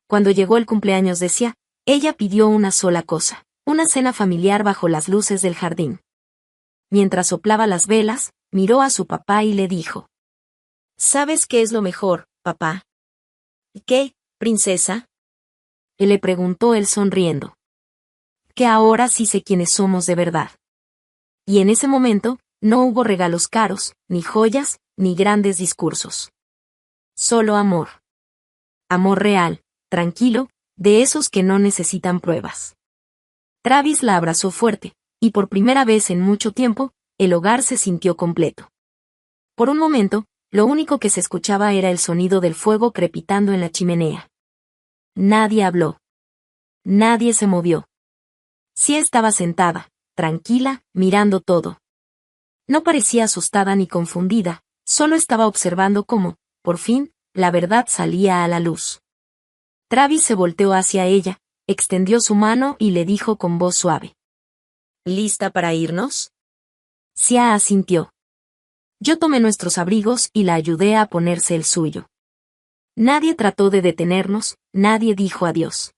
Cuando llegó el cumpleaños de Sia, ella pidió una sola cosa, una cena familiar bajo las luces del jardín. Mientras soplaba las velas, miró a su papá y le dijo: ¿Sabes qué es lo mejor, papá? ¿Qué, princesa? Le preguntó él sonriendo. Que ahora sí sé quiénes somos de verdad. Y en ese momento, no hubo regalos caros, ni joyas, ni grandes discursos. Solo amor. Amor real, tranquilo, de esos que no necesitan pruebas. Travis la abrazó fuerte, y por primera vez en mucho tiempo, el hogar se sintió completo. Por un momento, lo único que se escuchaba era el sonido del fuego crepitando en la chimenea. Nadie habló. Nadie se movió. Sia estaba sentada, tranquila, mirando todo. No parecía asustada ni confundida, solo estaba observando cómo, por fin, la verdad salía a la luz. Travis se volteó hacia ella, extendió su mano y le dijo con voz suave: ¿Lista para irnos? Sia asintió. Yo tomé nuestros abrigos y la ayudé a ponerse el suyo. Nadie trató de detenernos, nadie dijo adiós.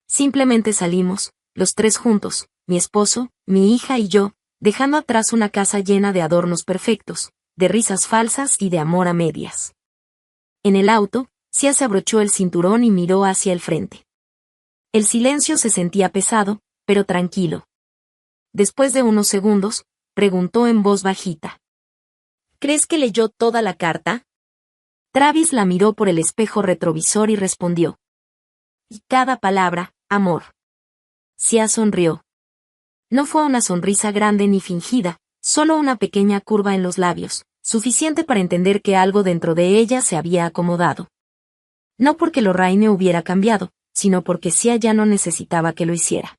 Simplemente salimos, los tres juntos, mi esposo, mi hija y yo, dejando atrás una casa llena de adornos perfectos, de risas falsas y de amor a medias. En el auto, Sia se abrochó el cinturón y miró hacia el frente. El silencio se sentía pesado, pero tranquilo. Después de unos segundos, preguntó en voz bajita: ¿Crees que leyó toda la carta? Travis la miró por el espejo retrovisor y respondió: Y cada palabra, amor. Sia sonrió. No fue una sonrisa grande ni fingida, solo una pequeña curva en los labios, suficiente para entender que algo dentro de ella se había acomodado. No porque Lorraine hubiera cambiado, sino porque Sia ya no necesitaba que lo hiciera.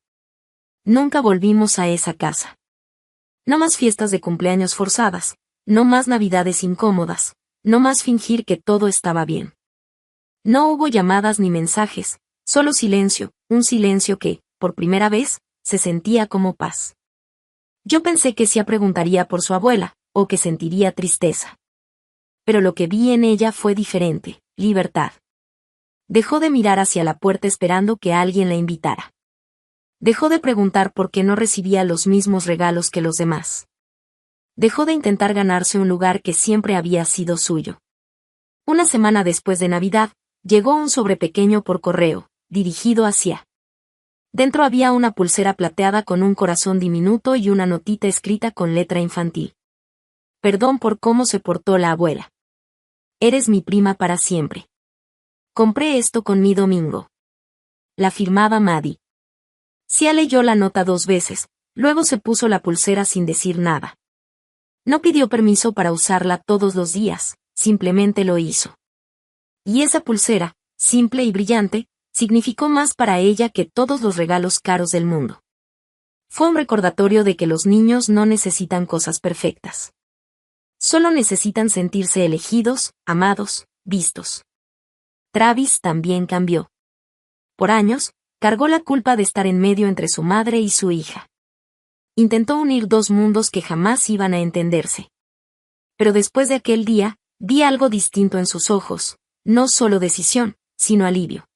Nunca volvimos a esa casa. No más fiestas de cumpleaños forzadas, no más navidades incómodas, no más fingir que todo estaba bien. No hubo llamadas ni mensajes, solo silencio, un silencio que, por primera vez, se sentía como paz. Yo pensé que Sia preguntaría por su abuela, o que sentiría tristeza. Pero lo que vi en ella fue diferente, libertad. Dejó de mirar hacia la puerta esperando que alguien la invitara. Dejó de preguntar por qué no recibía los mismos regalos que los demás. Dejó de intentar ganarse un lugar que siempre había sido suyo. Una semana después de Navidad, llegó un sobre pequeño por correo, dirigido hacia. Dentro había una pulsera plateada con un corazón diminuto y una notita escrita con letra infantil. Perdón por cómo se portó la abuela. Eres mi prima para siempre. Compré esto con mi domingo. La firmaba Maddie. Sia leyó la nota 2 veces, luego se puso la pulsera sin decir nada. No pidió permiso para usarla todos los días, simplemente lo hizo. Y esa pulsera, simple y brillante, significó más para ella que todos los regalos caros del mundo. Fue un recordatorio de que los niños no necesitan cosas perfectas. Solo necesitan sentirse elegidos, amados, vistos. Travis también cambió. Por años, cargó la culpa de estar en medio entre su madre y su hija. Intentó unir dos mundos que jamás iban a entenderse. Pero después de aquel día, vi algo distinto en sus ojos, no solo decisión, sino alivio.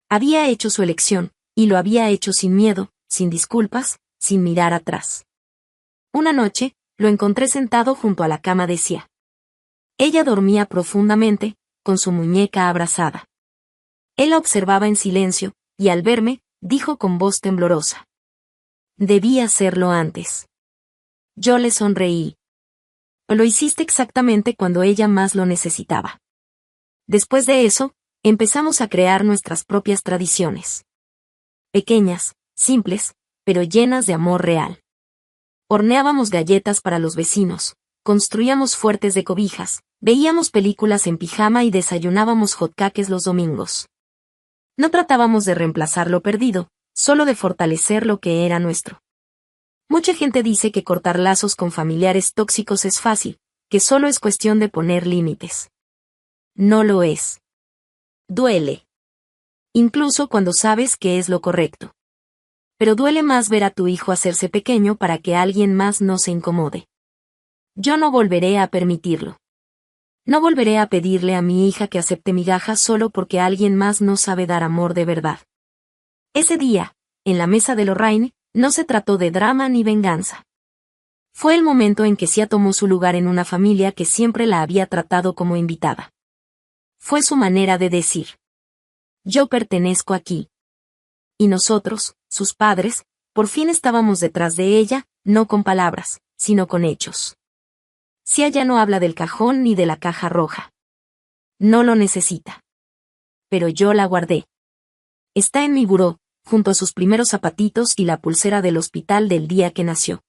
Había hecho su elección, y lo había hecho sin miedo, sin disculpas, sin mirar atrás. Una noche, lo encontré sentado junto a la cama de Sia. Ella dormía profundamente, con su muñeca abrazada. Él la observaba en silencio, y al verme, dijo con voz temblorosa: «Debí hacerlo antes». Yo le sonreí. Lo hiciste exactamente cuando ella más lo necesitaba. Después de eso, empezamos a crear nuestras propias tradiciones. Pequeñas, simples, pero llenas de amor real. Horneábamos galletas para los vecinos, construíamos fuertes de cobijas, veíamos películas en pijama y desayunábamos hotcakes los domingos. No tratábamos de reemplazar lo perdido, solo de fortalecer lo que era nuestro. Mucha gente dice que cortar lazos con familiares tóxicos es fácil, que solo es cuestión de poner límites. No lo es. Duele. Incluso cuando sabes que es lo correcto. Pero duele más ver a tu hijo hacerse pequeño para que alguien más no se incomode. Yo no volveré a permitirlo. No volveré a pedirle a mi hija que acepte migajas solo porque alguien más no sabe dar amor de verdad. Ese día, en la mesa de Lorraine, no se trató de drama ni venganza. Fue el momento en que Sia tomó su lugar en una familia que siempre la había tratado como invitada. Fue su manera de decir: «Yo pertenezco aquí». Y nosotros, sus padres, por fin estábamos detrás de ella, no con palabras, sino con hechos. Sia ya no habla del cajón ni de la caja roja. No lo necesita. Pero yo la guardé. Está en mi buró, junto a sus primeros zapatitos y la pulsera del hospital del día que nació.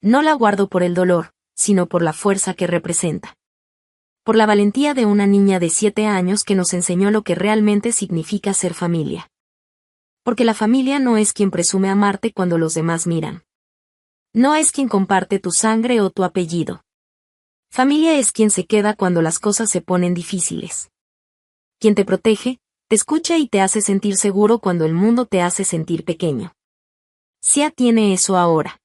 No la guardo por el dolor, sino por la fuerza que representa. Por la valentía de una niña de 7 años que nos enseñó lo que realmente significa ser familia. Porque la familia no es quien presume amarte cuando los demás miran. No es quien comparte tu sangre o tu apellido. Familia es quien se queda cuando las cosas se ponen difíciles. Quien te protege, te escucha y te hace sentir seguro cuando el mundo te hace sentir pequeño. Sia tiene eso ahora.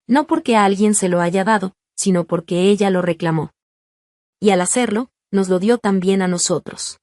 No porque a alguien se lo haya dado, sino porque ella lo reclamó. Y al hacerlo, nos lo dio también a nosotros.